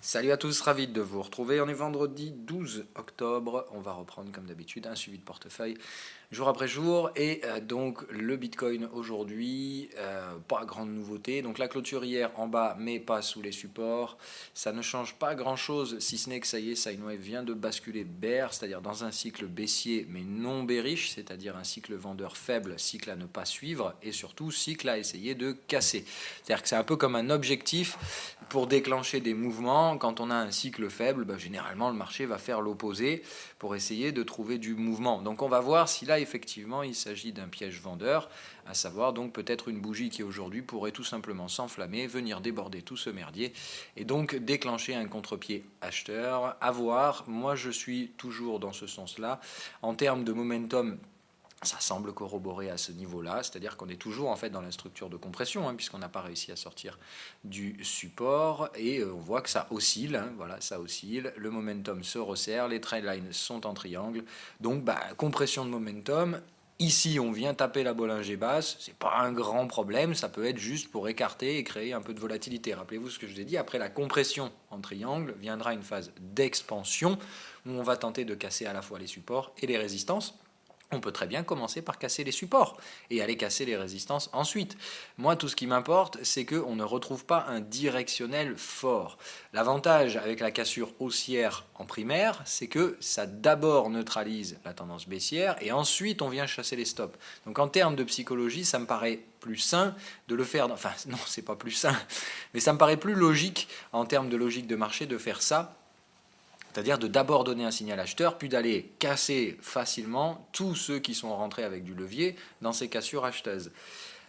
Salut à tous, ravi de vous retrouver. On est vendredi 12 octobre. On va reprendre comme d'habitude un suivi de portefeuille jour après jour. Et donc le Bitcoin aujourd'hui, pas grande nouveauté. Donc la clôture hier en bas, mais pas sous les supports. Ça ne change pas grand-chose, si ce n'est que ça y est, Sine Wave vient de basculer bear, c'est-à-dire dans un cycle baissier, mais non bearish, c'est-à-dire un cycle vendeur faible, cycle à ne pas suivre, et surtout cycle à essayer de casser. C'est-à-dire que c'est un peu comme un objectif pour déclencher des mouvements. Quand on a un cycle faible, généralement le marché va faire l'opposé pour essayer de trouver du mouvement. Donc on va voir si là effectivement il s'agit d'un piège vendeur, à savoir donc peut-être une bougie qui aujourd'hui pourrait tout simplement s'enflammer, venir déborder tout ce merdier et donc déclencher un contre-pied acheteur. À voir, moi je suis toujours dans ce sens-là. En termes de momentum, ça semble corroborer à ce niveau-là, c'est-à-dire qu'on est toujours en fait dans la structure de compression, puisqu'on n'a pas réussi à sortir du support, et on voit que ça oscille, voilà, ça oscille, le momentum se resserre, les trendlines sont en triangle, donc compression de momentum. Ici, on vient taper la Bollinger basse, c'est pas un grand problème, ça peut être juste pour écarter et créer un peu de volatilité. Rappelez-vous ce que je vous ai dit, après la compression en triangle, viendra une phase d'expansion, où on va tenter de casser à la fois les supports et les résistances. On peut très bien commencer par casser les supports et aller casser les résistances ensuite. Moi, tout ce qui m'importe, c'est qu'on ne retrouve pas un directionnel fort. L'avantage avec la cassure haussière en primaire, c'est que ça d'abord neutralise la tendance baissière et ensuite on vient chasser les stops. Donc en termes de psychologie, ça me paraît plus sain de le faire. Enfin, non, c'est pas plus sain, mais ça me paraît plus logique en termes de logique de marché de faire ça. C'est-à-dire de d'abord donner un signal acheteur, puis d'aller casser facilement tous ceux qui sont rentrés avec du levier dans ces cassures acheteuses.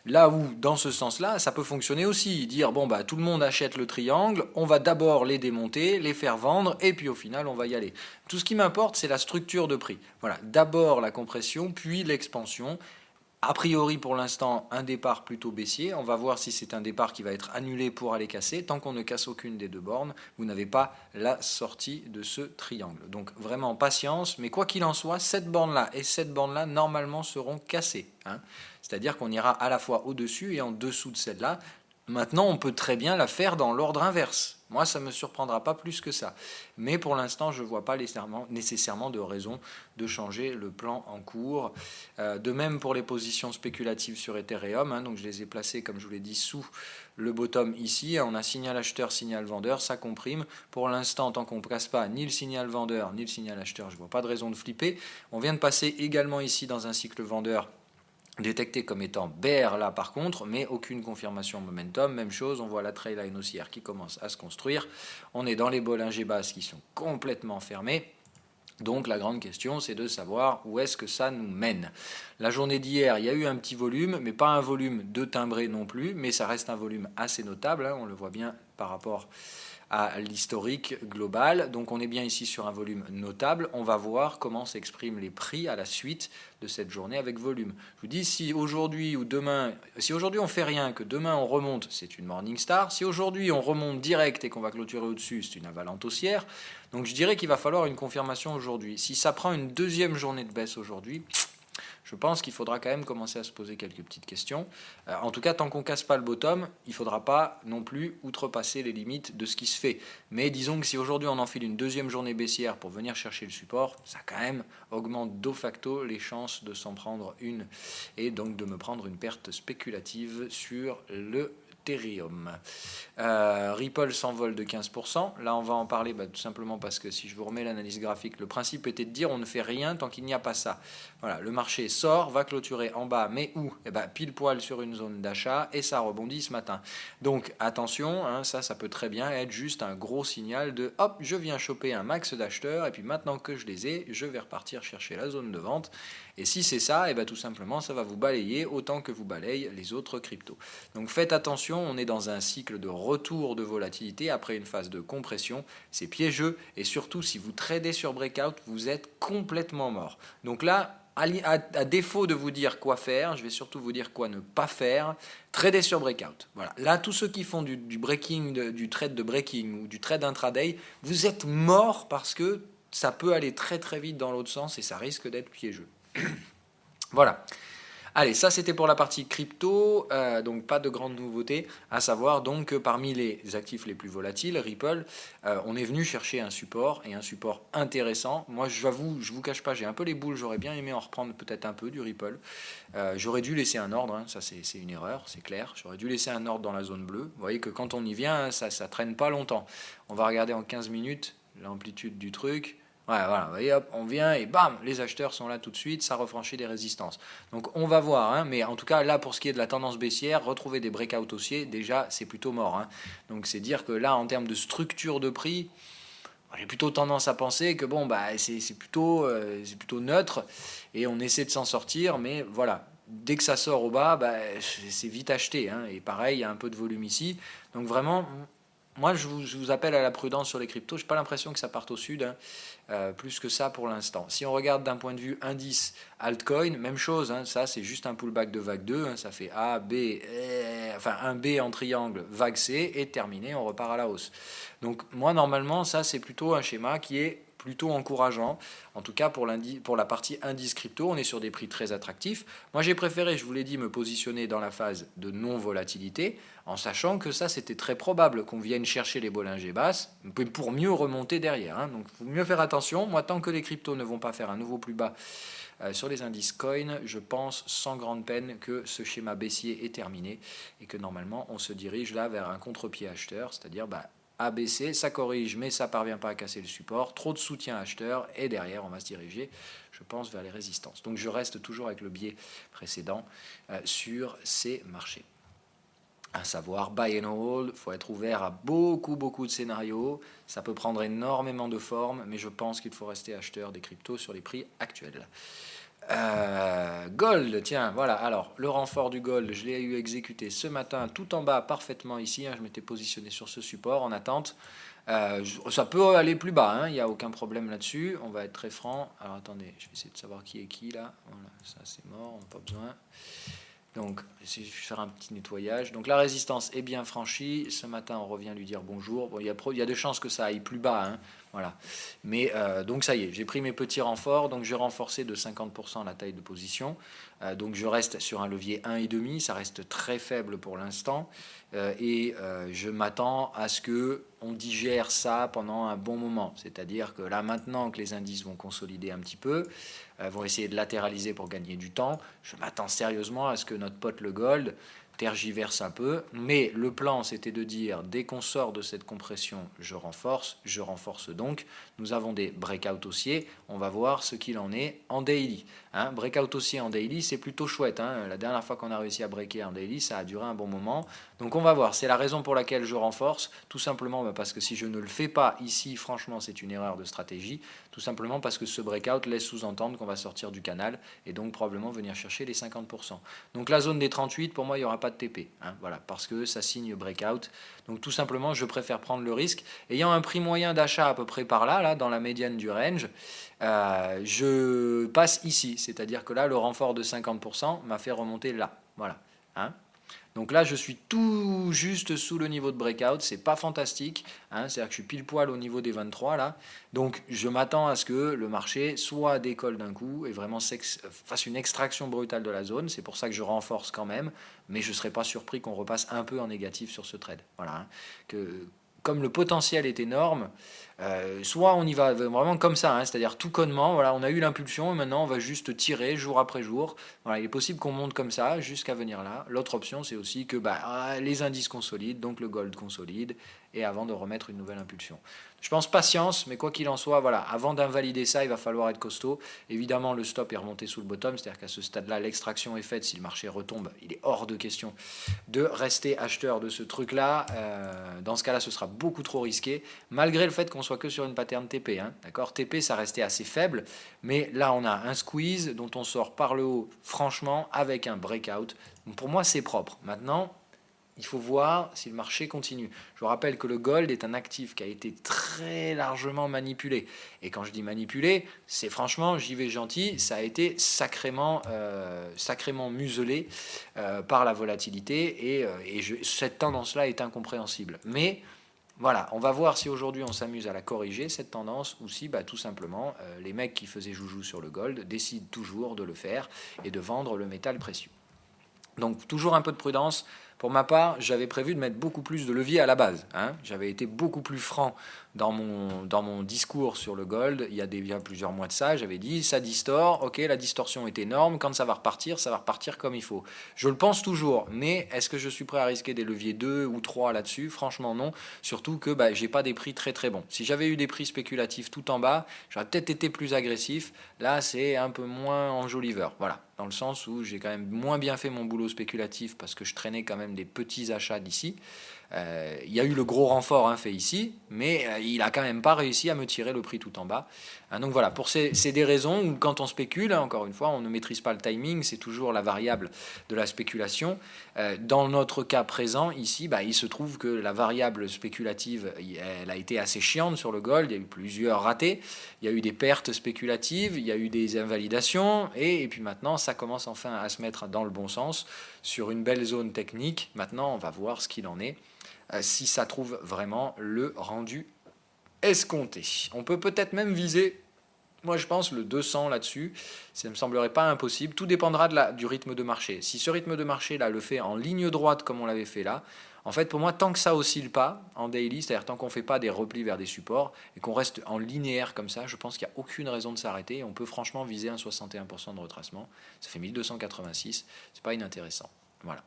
Là où, dans ce sens-là, ça peut fonctionner aussi. Dire, tout le monde achète le triangle, on va d'abord les démonter, les faire vendre, et puis au final, on va y aller. Tout ce qui m'importe, c'est la structure de prix. Voilà, d'abord la compression, puis l'expansion. A priori, pour l'instant, un départ plutôt baissier. On va voir si c'est un départ qui va être annulé pour aller casser. Tant qu'on ne casse aucune des deux bornes, vous n'avez pas la sortie de ce triangle. Donc vraiment patience, mais quoi qu'il en soit, cette borne-là et cette borne-là, normalement, seront cassées. C'est-à-dire qu'on ira à la fois au-dessus et en dessous de celle-là. Maintenant, on peut très bien la faire dans l'ordre inverse. Moi, ça ne me surprendra pas plus que ça. Mais pour l'instant, je ne vois pas nécessairement de raison de changer le plan en cours. De même pour les positions spéculatives sur Ethereum. Donc je les ai placées, comme je vous l'ai dit, sous le bottom ici. On a signal acheteur, signal vendeur, ça comprime. Pour l'instant, tant qu'on ne casse pas ni le signal vendeur, ni le signal acheteur, je ne vois pas de raison de flipper. On vient de passer également ici dans un cycle vendeur détecté comme étant bear là par contre, mais aucune confirmation momentum. Même chose, on voit la trailline haussière qui commence à se construire. On est dans les Bollinger basses qui sont complètement fermées. Donc la grande question, c'est de savoir où est-ce que ça nous mène. La journée d'hier, il y a eu un petit volume, mais pas un volume de timbré non plus, mais ça reste un volume assez notable, on le voit bien par rapport à l'historique global. Donc on est bien ici sur un volume notable. On va voir comment s'expriment les prix à la suite de cette journée avec volume. Je vous dis, si aujourd'hui ou demain, si aujourd'hui on fait rien, que demain on remonte, c'est une morning star. Si aujourd'hui on remonte direct et qu'on va clôturer au-dessus, c'est une avalante haussière. Donc je dirais qu'il va falloir une confirmation aujourd'hui. Si ça prend une deuxième journée de baisse aujourd'hui, je pense qu'il faudra quand même commencer à se poser quelques petites questions. En tout cas, tant qu'on ne casse pas le bottom, il ne faudra pas non plus outrepasser les limites de ce qui se fait. Mais disons que si aujourd'hui on enfile une deuxième journée baissière pour venir chercher le support, ça quand même augmente de facto les chances de s'en prendre une et donc de me prendre une perte spéculative sur le Ethereum. Ripple s'envole de 15%. Là, on va en parler tout simplement parce que si je vous remets l'analyse graphique, le principe était de dire on ne fait rien tant qu'il n'y a pas ça. Voilà, le marché sort, va clôturer en bas, mais où pile poil sur une zone d'achat et ça rebondit ce matin. Donc attention, ça peut très bien être juste un gros signal de hop, je viens choper un max d'acheteurs et puis maintenant que je les ai, je vais repartir chercher la zone de vente. Et si c'est ça, tout simplement, ça va vous balayer autant que vous balayez les autres cryptos. Donc faites attention, on est dans un cycle de retour de volatilité après une phase de compression. C'est piégeux et surtout, si vous tradez sur breakout, vous êtes complètement mort. Donc là, à défaut de vous dire quoi faire, je vais surtout vous dire quoi ne pas faire. Trader sur breakout. Voilà. Là, tous ceux qui font du breaking, du trade de breaking ou du trade intraday, vous êtes mort parce que ça peut aller très très vite dans l'autre sens et ça risque d'être piégeux. Voilà. Allez, ça c'était pour la partie crypto, donc pas de grandes nouveautés, à savoir donc que parmi les actifs les plus volatiles, Ripple, on est venu chercher un support, et un support intéressant. Moi j'avoue, je vous cache pas, j'ai un peu les boules, j'aurais bien aimé en reprendre peut-être un peu du Ripple. J'aurais dû laisser un ordre, hein, ça c'est une erreur, c'est clair, j'aurais dû laisser un ordre dans la zone bleue. Vous voyez que quand on y vient, ça traîne pas longtemps. On va regarder en 15 minutes l'amplitude du truc. Ouais, voilà, vous voyez, hop, on vient et bam, les acheteurs sont là tout de suite, ça refranchit des résistances. Donc on va voir, hein, mais en tout cas là pour ce qui est de la tendance baissière, retrouver des breakouts haussiers, déjà c'est plutôt mort. Hein. Donc c'est dire que là en termes de structure de prix, j'ai plutôt tendance à penser que bon bah c'est plutôt neutre et on essaie de s'en sortir, mais voilà. Dès que ça sort au bas, bah, c'est vite acheté. Hein, et pareil, il y a un peu de volume ici. Donc vraiment, moi, je vous appelle à la prudence sur les cryptos. Je n'ai pas l'impression que ça parte au sud, hein, plus que ça pour l'instant. Si on regarde d'un point de vue indice altcoin, même chose. Hein, ça, c'est juste un pullback de vague 2. Hein, ça fait A, B, enfin un B en triangle, vague C, et terminé, on repart à la hausse. Donc moi, normalement, ça, c'est plutôt un schéma qui est plutôt encourageant. En tout cas, pour la partie indice crypto, on est sur des prix très attractifs. Moi, j'ai préféré, je vous l'ai dit, me positionner dans la phase de non-volatilité, en sachant que ça, c'était très probable qu'on vienne chercher les Bollinger basses pour mieux remonter derrière. Hein. Donc, il faut mieux faire attention. Moi, tant que les cryptos ne vont pas faire un nouveau plus bas sur les indices coin, je pense sans grande peine que ce schéma baissier est terminé et que normalement, on se dirige là vers un contre-pied acheteur, c'est-à-dire ABC, ça corrige, mais ça ne parvient pas à casser le support. Trop de soutien acheteur, et derrière, on va se diriger, je pense, vers les résistances. Donc je reste toujours avec le biais précédent sur ces marchés. À savoir, buy and hold, il faut être ouvert à beaucoup de scénarios. Ça peut prendre énormément de formes, mais je pense qu'il faut rester acheteur des cryptos sur les prix actuels. Gold, tiens, voilà. Alors, le renfort du gold, je l'ai eu exécuté ce matin, tout en bas, parfaitement ici. Hein, je m'étais positionné sur ce support en attente. Ça peut aller plus bas, hein, il n'y a aucun problème là-dessus. On va être très franc. Alors, attendez, je vais essayer de savoir qui est qui là. Voilà, ça c'est mort, on n'a pas besoin. Donc, je vais faire un petit nettoyage. Donc, la résistance est bien franchie. Ce matin, on revient lui dire bonjour. Bon, il y a des chances que ça aille plus bas. Hein. Voilà. Mais donc, ça y est, j'ai pris mes petits renforts. Donc, j'ai renforcé de 50% la taille de position. Donc, je reste sur un levier 1,5. Ça reste très faible pour l'instant. Et je m'attends à ce qu'on digère ça pendant un bon moment. C'est-à-dire que là, maintenant que les indices vont consolider un petit peu, vont essayer de latéraliser pour gagner du temps, je m'attends sérieusement à ce que notre pote le gold tergiverse un peu, mais le plan c'était de dire dès qu'on sort de cette compression, je renforce donc. Nous avons des breakouts haussiers, on va voir ce qu'il en est en daily. Hein, breakout haussier en daily, c'est plutôt chouette. Hein. La dernière fois qu'on a réussi à breaker en daily, ça a duré un bon moment. Donc on va voir, c'est la raison pour laquelle je renforce, tout simplement parce que si je ne le fais pas ici, franchement c'est une erreur de stratégie, tout simplement parce que ce breakout laisse sous-entendre qu'on va sortir du canal et donc probablement venir chercher les 50%. Donc la zone des 38, pour moi il n'y aura pas de TP, hein, voilà, parce que ça signe breakout. Donc tout simplement je préfère prendre le risque. Ayant un prix moyen d'achat à peu près par là, dans la médiane du range, je passe ici, c'est-à-dire que là le renfort de 50% m'a fait remonter là, voilà. Hein. Donc là, je suis tout juste sous le niveau de breakout, c'est pas fantastique, hein, c'est-à-dire que je suis pile poil au niveau des 23 là. Donc je m'attends à ce que le marché soit décolle d'un coup et vraiment fasse une extraction brutale de la zone. C'est pour ça que je renforce quand même, mais je ne serais pas surpris qu'on repasse un peu en négatif sur ce trade. Voilà, hein, comme le potentiel est énorme, soit on y va vraiment comme ça, hein, c'est-à-dire tout connement, voilà, on a eu l'impulsion et maintenant on va juste tirer jour après jour. Voilà, il est possible qu'on monte comme ça jusqu'à venir là. L'autre option, c'est aussi que les indices consolident, donc le gold consolide, et avant de remettre une nouvelle impulsion. Je pense patience, mais quoi qu'il en soit, voilà, avant d'invalider ça, il va falloir être costaud. Évidemment, le stop est remonté sous le bottom, c'est-à-dire qu'à ce stade-là, l'extraction est faite. Si le marché retombe, il est hors de question de rester acheteur de ce truc-là. Dans ce cas-là, ce sera beaucoup trop risqué, malgré le fait qu'on soit que sur une pattern TP. Hein, d'accord, TP, ça restait assez faible, mais là, on a un squeeze dont on sort par le haut, franchement, avec un breakout. Donc pour moi, c'est propre. Maintenant, il faut voir si le marché continue. Je vous rappelle que le gold est un actif qui a été très largement manipulé. Et quand je dis manipulé, c'est franchement, j'y vais gentil, ça a été sacrément muselé par la volatilité. Et cette tendance-là est incompréhensible. Mais Voilà, on va voir si aujourd'hui on s'amuse à la corriger, cette tendance, ou si tout simplement les mecs qui faisaient joujou sur le gold décident toujours de le faire et de vendre le métal précieux. Donc toujours un peu de prudence. Pour ma part, j'avais prévu de mettre beaucoup plus de levier à la base. J'avais été beaucoup plus franc dans mon discours sur le gold. Il y a plusieurs mois de ça, j'avais dit ça distord. Ok, la distorsion est énorme. Quand ça va repartir comme il faut. Je le pense toujours, mais est-ce que je suis prêt à risquer des leviers 2 ou 3 là-dessus? Franchement, non. Surtout que j'ai pas des prix très très bons. Si j'avais eu des prix spéculatifs tout en bas, j'aurais peut-être été plus agressif. Là, c'est un peu moins enjoliveur. Voilà. Dans le sens où j'ai quand même moins bien fait mon boulot spéculatif parce que je traînais quand même des petits achats d'ici. Il y a eu le gros renfort fait ici, mais il n'a quand même pas réussi à me tirer le prix tout en bas. Donc voilà, c'est des raisons où quand on spécule, encore une fois, on ne maîtrise pas le timing, c'est toujours la variable de la spéculation. Dans notre cas présent, ici, il se trouve que la variable spéculative, elle a été assez chiante sur le gold, il y a eu plusieurs ratés, il y a eu des pertes spéculatives, il y a eu des invalidations, et puis maintenant, ça commence enfin à se mettre dans le bon sens, sur une belle zone technique. Maintenant, on va voir ce qu'il en est, si ça trouve vraiment le rendu escompté. On peut peut-être même viser, moi je pense, le 200 là-dessus. Ça ne me semblerait pas impossible. Tout dépendra du rythme de marché. Si ce rythme de marché là le fait en ligne droite comme on l'avait fait là, en fait pour moi tant que ça oscille pas en daily, c'est-à-dire tant qu'on ne fait pas des replis vers des supports et qu'on reste en linéaire comme ça, je pense qu'il n'y a aucune raison de s'arrêter et on peut franchement viser un 61% de retracement. Ça fait 1286, c'est pas inintéressant. Voilà.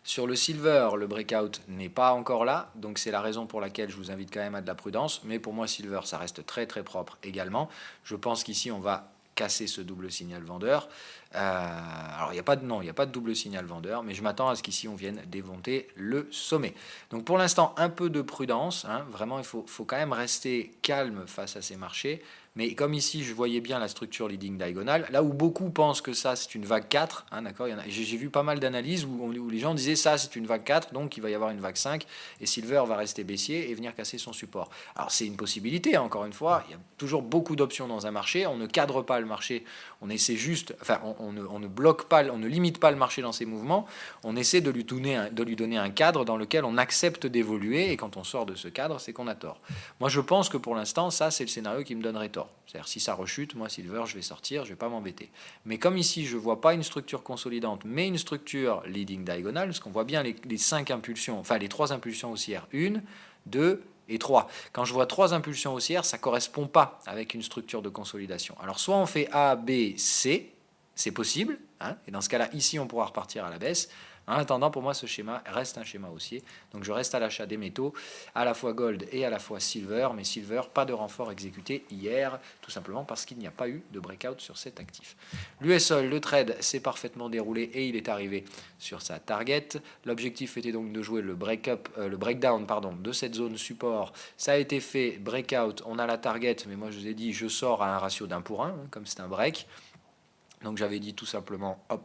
Sur le silver, le breakout n'est pas encore là, donc c'est la raison pour laquelle je vous invite quand même à de la prudence. Mais pour moi, silver, ça reste très très propre également. Je pense qu'ici, on va casser ce double signal vendeur. Alors, il n'y a pas de double signal vendeur, mais je m'attends à ce qu'ici, on vienne démonter le sommet. Donc, pour l'instant, un peu de prudence. Vraiment, il faut quand même rester calme face à ces marchés. Mais comme ici, je voyais bien la structure leading diagonale, là où beaucoup pensent que ça, c'est une vague 4, d'accord, j'ai vu pas mal d'analyses où les gens disaient ça, c'est une vague 4, donc il va y avoir une vague 5, et Silver va rester baissier et venir casser son support. Alors c'est une possibilité, encore une fois, il y a toujours beaucoup d'options dans un marché, on ne cadre pas le marché, on essaie juste, enfin, on ne bloque pas, on ne limite pas le marché dans ses mouvements, on essaie de lui donner un cadre dans lequel on accepte d'évoluer, et quand on sort de ce cadre, c'est qu'on a tort. Moi, je pense que pour l'instant, ça, c'est le scénario qui me donnerait tort. C'est-à-dire, si ça rechute, moi, Silver, je vais sortir, je ne vais pas m'embêter. Mais comme ici, je ne vois pas une structure consolidante, mais une structure leading diagonale, parce qu'on voit bien les 5 impulsions, enfin les 3 impulsions haussières, 1, 2 et 3. Quand je vois 3 impulsions haussières, ça ne correspond pas avec une structure de consolidation. Alors, soit on fait A, B, C, c'est possible, et dans ce cas-là, ici, on pourra repartir à la baisse. En attendant, pour moi, ce schéma reste un schéma haussier. Donc je reste à l'achat des métaux, à la fois gold et à la fois silver. Mais silver, pas de renfort exécuté hier, tout simplement parce qu'il n'y a pas eu de breakout sur cet actif. L'US Oil, le trade s'est parfaitement déroulé et il est arrivé sur sa target. L'objectif était donc de jouer le breakdown de cette zone support. Ça a été fait, breakout, on a la target, mais moi je vous ai dit, je sors à un ratio d'1 pour 1, comme c'est un break. Donc j'avais dit tout simplement, hop,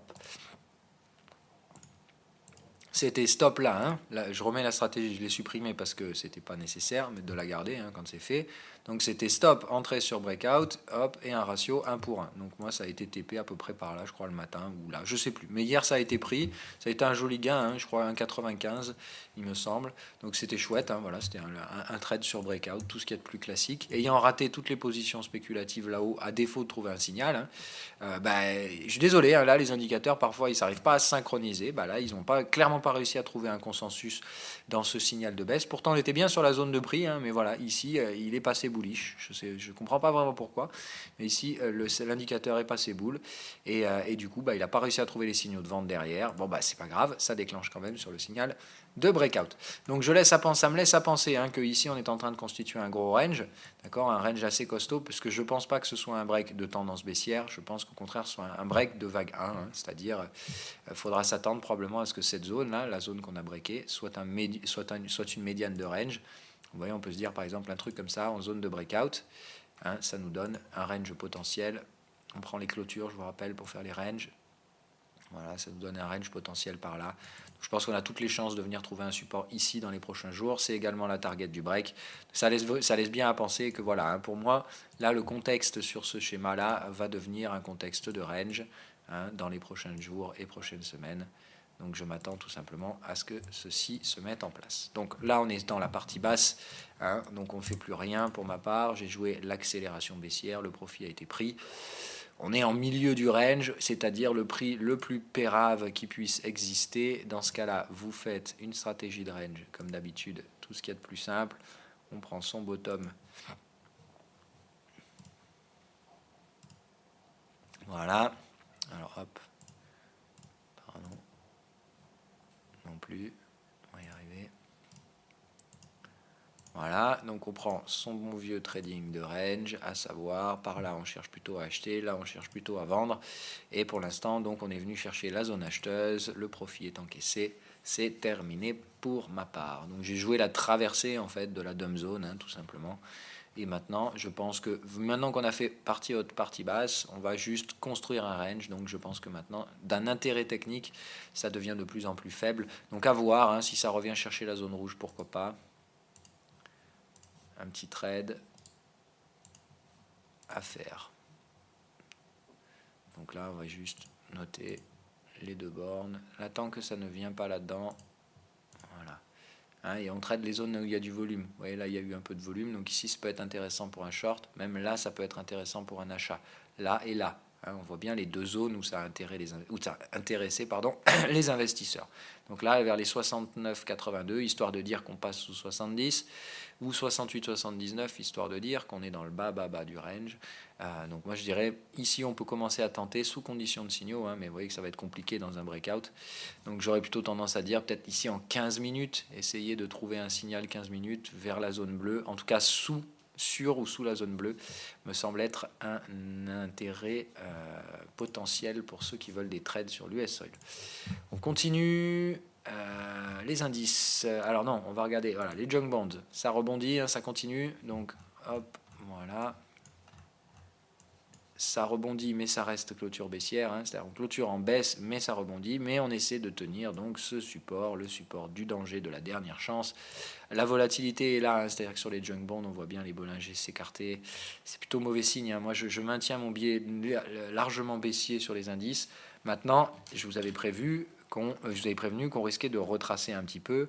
c'était stop là, là, je remets la stratégie, je l'ai supprimée parce que c'était pas nécessaire, mais de la garder quand c'est fait. Donc c'était stop, entrée sur breakout, hop, et un ratio 1 pour 1. Donc moi ça a été TP à peu près par là, je crois le matin, ou là, je sais plus. Mais hier ça a été pris, ça a été un joli gain, je crois 1,95 il me semble. Donc c'était chouette, voilà, c'était un trade sur breakout, tout ce qu'il y a de plus classique. Ayant raté toutes les positions spéculatives là-haut, à défaut de trouver un signal, je suis désolé, là les indicateurs parfois ils n'arrivent pas à se synchroniser. Là ils n'ont clairement pas réussi à trouver un consensus dans ce signal de baisse. Pourtant on était bien sur la zone de prix, mais voilà, ici il est passé bullish. Je ne comprends pas vraiment pourquoi, mais ici l'indicateur est passé boule et du coup il n'a pas réussi à trouver les signaux de vente derrière. Bon c'est pas grave, ça déclenche quand même sur le signal de breakout. Donc ça me laisse à penser que ici on est en train de constituer un gros range, d'accord, un range assez costaud, puisque je ne pense pas que ce soit un break de tendance baissière, je pense qu'au contraire ce soit un break de vague 1, c'est-à-dire il faudra s'attendre probablement à ce que cette zone là, la zone qu'on a breakée, soit une médiane de range. Vous voyez, on peut se dire par exemple un truc comme ça en zone de breakout, ça nous donne un range potentiel. On prend les clôtures, je vous rappelle, pour faire les ranges. Voilà, ça nous donne un range potentiel par là. Je pense qu'on a toutes les chances de venir trouver un support ici dans les prochains jours. C'est également la target du break. Ça laisse bien à penser que voilà, pour moi, là, le contexte sur ce schéma-là va devenir un contexte de range dans les prochains jours et prochaines semaines. Donc je m'attends tout simplement à ce que ceci se mette en place. Donc là, on est dans la partie basse, hein, donc on ne fait plus rien pour ma part. J'ai joué l'accélération baissière, le profit a été pris. On est en milieu du range, c'est-à-dire le prix le plus pérave qui puisse exister. Dans ce cas-là, vous faites une stratégie de range, comme d'habitude, tout ce qu'il y a de plus simple. On prend son bottom. Voilà. Alors hop. Pardon. Non plus. On va y arriver. Voilà, donc on prend son bon vieux trading de range, à savoir, par là on cherche plutôt à acheter, là on cherche plutôt à vendre. Et pour l'instant, donc on est venu chercher la zone acheteuse, le profit est encaissé, c'est terminé pour ma part. Donc j'ai joué la traversée en fait de la dumb zone, hein, tout simplement. Et maintenant, je pense que maintenant qu'on a fait partie haute, partie basse, on va juste construire un range. Donc je pense que maintenant, d'un intérêt technique, ça devient de plus en plus faible. Donc à voir, hein, si ça revient chercher la zone rouge, pourquoi pas. Un petit trade à faire. Donc là, on va juste noter les deux bornes. Là, tant que ça ne vient pas là-dedans, voilà. Hein, et on trade les zones où il y a du volume. Vous voyez, là, il y a eu un peu de volume. Donc ici, ça peut être intéressant pour un short. Même là, ça peut être intéressant pour un achat. Là et là. Hein, on voit bien les deux zones où ça a intéressé les investisseurs. Donc là, vers les 69,82, histoire de dire qu'on passe sous 70, ou 68,79, histoire de dire qu'on est dans le bas du range. Donc moi, je dirais, ici, on peut commencer à tenter sous condition de signaux, hein, mais vous voyez que ça va être compliqué dans un breakout. Donc j'aurais plutôt tendance à dire, peut-être ici en 15 minutes, essayer de trouver un signal 15 minutes vers la zone bleue, en tout cas sur ou sous la zone bleue, me semble être un intérêt potentiel pour ceux qui veulent des trades sur l'US Oil. On continue les indices. Alors non, on va regarder voilà, les junk bonds. Ça rebondit, hein, ça continue. Donc hop, voilà. Ça rebondit, mais ça reste clôture baissière. Hein, c'est-à-dire on clôture en baisse, mais ça rebondit. Mais on essaie de tenir donc ce support, le support du danger, de la dernière chance. La volatilité est là, hein, c'est-à-dire que sur les junk bonds, on voit bien les Bollinger s'écarter. C'est plutôt mauvais signe. Hein. Moi, je maintiens mon biais largement baissier sur les indices. Maintenant, je vous avais prévenu qu'on risquait de retracer un petit peu.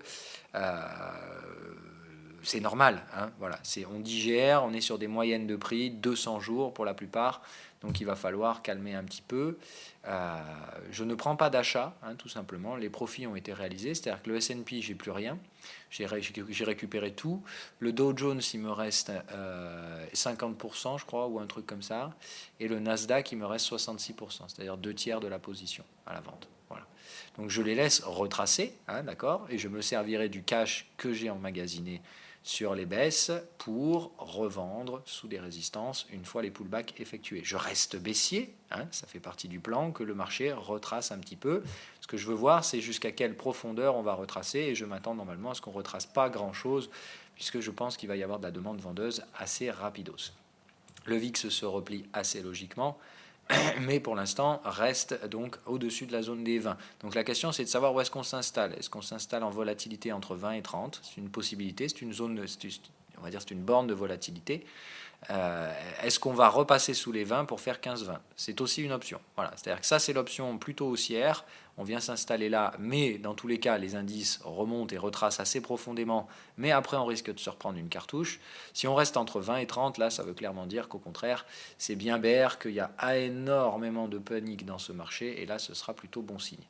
C'est normal, hein, voilà. On digère, on est sur des moyennes de prix, 200 jours pour la plupart, donc il va falloir calmer un petit peu. Je ne prends pas d'achat, hein, tout simplement. Les profits ont été réalisés, c'est-à-dire que le S&P, j'ai plus rien, j'ai récupéré tout. Le Dow Jones, il me reste 50%, je crois, ou un truc comme ça, et le Nasdaq, il me reste 66%, c'est-à-dire 2/3 de la position à la vente. Voilà. Donc je les laisse retracer, hein, d'accord, et je me servirai du cash que j'ai emmagasiné sur les baisses pour revendre sous des résistances une fois les pullbacks effectués. Je reste baissier, hein, ça fait partie du plan, que le marché retrace un petit peu. Ce que je veux voir, c'est jusqu'à quelle profondeur on va retracer, et je m'attends normalement à ce qu'on ne retrace pas grand-chose, puisque je pense qu'il va y avoir de la demande vendeuse assez rapidos. Le VIX se replie assez logiquement, mais pour l'instant reste donc au-dessus de la zone des 20. Donc la question, c'est de savoir où est-ce qu'on s'installe. Est-ce qu'on s'installe en volatilité entre 20 et 30? C'est une possibilité, c'est une zone, on va dire, c'est une borne de volatilité. Est-ce qu'on va repasser sous les 20 pour faire 15-20? C'est aussi une option. Voilà, c'est-à-dire que ça, c'est l'option plutôt haussière. On vient s'installer là, mais dans tous les cas, les indices remontent et retracent assez profondément, mais après, on risque de se reprendre une cartouche. Si on reste entre 20 et 30, là, ça veut clairement dire qu'au contraire, c'est bien bear, qu'il y a énormément de panique dans ce marché, et là, ce sera plutôt bon signe.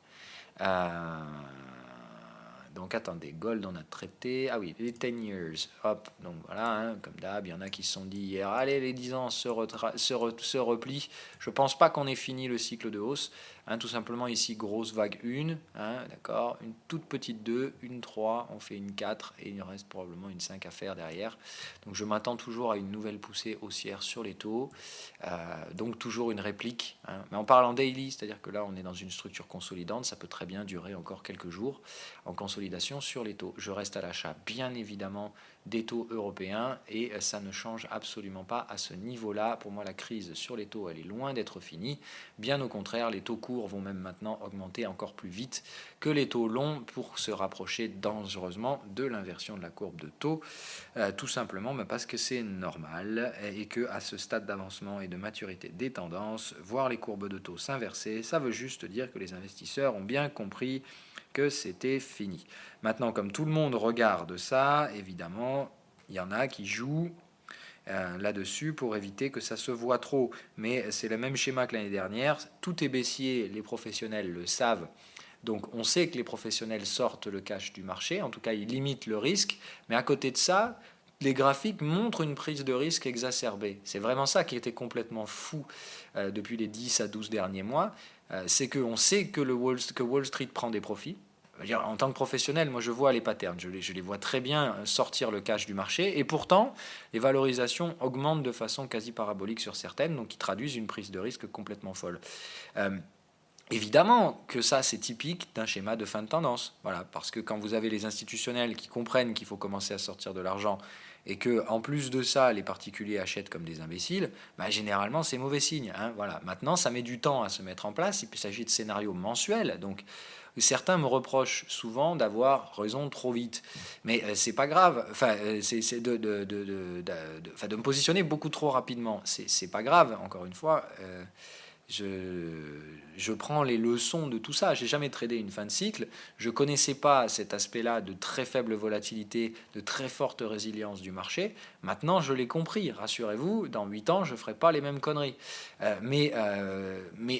Donc attendez, gold on a traité. Ah oui, les 10 years. Hop, donc voilà, hein, comme d'hab, il y en a qui se sont dit hier, allez, les 10 ans se replient. Je pense pas qu'on ait fini le cycle de hausse. Hein, tout simplement ici, grosse vague 1, hein, d'accord, une toute petite 2, une 3, on fait une 4 et il reste probablement une 5 à faire derrière. Donc je m'attends toujours à une nouvelle poussée haussière sur les taux. Donc toujours une réplique. Hein. Mais en parlant daily, c'est-à-dire que là on est dans une structure consolidante, ça peut très bien durer encore quelques jours en consolidation sur les taux. Je reste à l'achat bien évidemment des taux européens et ça ne change absolument pas à ce niveau-là. Pour moi, la crise sur les taux, elle est loin d'être finie. Bien au contraire, les taux courts vont même maintenant augmenter encore plus vite que les taux longs pour se rapprocher dangereusement de l'inversion de la courbe de taux, tout simplement parce que c'est normal et que à ce stade d'avancement et de maturité des tendances, voir les courbes de taux s'inverser, ça veut juste dire que les investisseurs ont bien compris que c'était fini. Maintenant, comme tout le monde regarde ça, évidemment, il y en a qui jouent là-dessus pour éviter que ça se voit trop. Mais c'est le même schéma que l'année dernière. Tout est baissier, les professionnels le savent. Donc on sait que les professionnels sortent le cash du marché, en tout cas ils limitent le risque. Mais à côté de ça, les graphiques montrent une prise de risque exacerbée. C'est vraiment ça qui était complètement fou depuis les 10 à 12 derniers mois. C'est qu'on sait que Wall Street prend des profits. En tant que professionnel, moi je vois les patterns, je les vois très bien sortir le cash du marché, et pourtant les valorisations augmentent de façon quasi parabolique sur certaines, donc qui traduisent une prise de risque complètement folle. Évidemment que ça c'est typique d'un schéma de fin de tendance, voilà, parce que quand vous avez les institutionnels qui comprennent qu'il faut commencer à sortir de l'argent, et que en plus de ça les particuliers achètent comme des imbéciles, généralement c'est mauvais signe. Voilà. Maintenant ça met du temps à se mettre en place, il s'agit de scénarios mensuels, donc certains me reprochent souvent d'avoir raison trop vite, mais c'est pas grave. C'est de me positionner beaucoup trop rapidement. C'est pas grave. Encore une fois, je prends les leçons de tout ça. J'ai jamais tradé une fin de cycle. Je connaissais pas cet aspect-là de très faible volatilité, de très forte résilience du marché. Maintenant, je l'ai compris. Rassurez-vous, dans 8 ans, je ferai pas les mêmes conneries. Mais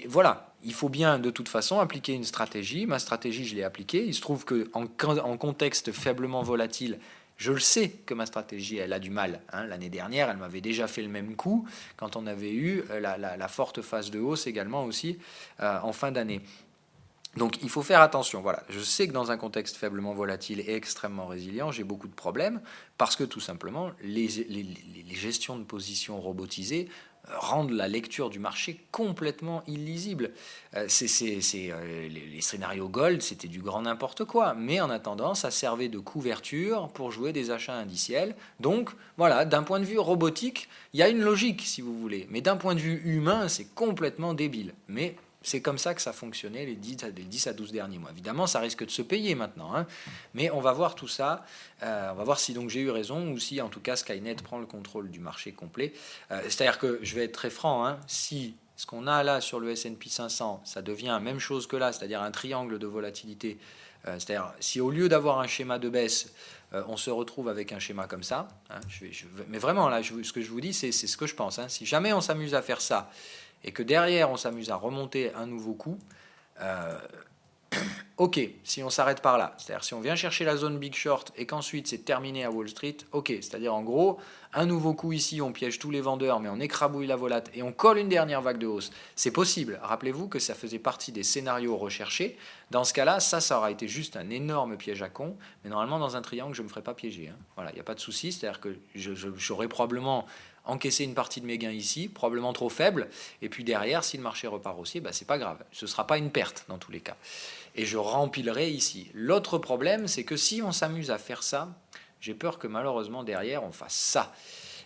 voilà, il faut bien de toute façon appliquer une stratégie. Ma stratégie, je l'ai appliquée. Il se trouve qu'en contexte faiblement volatile, je le sais que ma stratégie, elle a du mal. L'année dernière, elle m'avait déjà fait le même coup quand on avait eu la forte phase de hausse également aussi en fin d'année. Donc il faut faire attention. Voilà. Je sais que dans un contexte faiblement volatile et extrêmement résilient, j'ai beaucoup de problèmes parce que tout simplement, les gestions de position robotisées rendent la lecture du marché complètement illisible. Les scénarios Gold, c'était du grand n'importe quoi, mais en attendant, ça servait de couverture pour jouer des achats indiciels. Donc voilà, d'un point de vue robotique, il y a une logique si vous voulez, mais d'un point de vue humain, c'est complètement débile. Mais c'est comme ça que ça fonctionnait les 10 à 12 derniers mois. Évidemment, ça risque de se payer maintenant, mais on va voir tout ça. On va voir si donc j'ai eu raison ou si en tout cas Skynet prend le contrôle du marché complet. C'est-à-dire que je vais être très franc, si ce qu'on a là sur le S&P 500, ça devient la même chose que là, c'est-à-dire un triangle de volatilité, c'est-à-dire si au lieu d'avoir un schéma de baisse, on se retrouve avec un schéma comme ça, mais vraiment là, ce que je vous dis, c'est ce que je pense. Si jamais on s'amuse à faire ça, et que derrière on s'amuse à remonter un nouveau coup, ok, si on s'arrête par là, c'est-à-dire si on vient chercher la zone Big Short et qu'ensuite c'est terminé à Wall Street, ok, c'est-à-dire en gros, un nouveau coup ici, on piège tous les vendeurs, mais on écrabouille la volate et on colle une dernière vague de hausse, c'est possible. Rappelez-vous que ça faisait partie des scénarios recherchés. Dans ce cas-là, ça aura été juste un énorme piège à con, mais normalement dans un triangle, je ne me ferai pas piéger. Voilà, il n'y a pas de souci, c'est-à-dire que j'aurais probablement encaisser une partie de mes gains ici, probablement trop faible, et puis derrière, si le marché repart aussi, c'est pas grave, ce ne sera pas une perte dans tous les cas. Et je rempilerai ici. L'autre problème, c'est que si on s'amuse à faire ça, j'ai peur que malheureusement derrière, on fasse ça.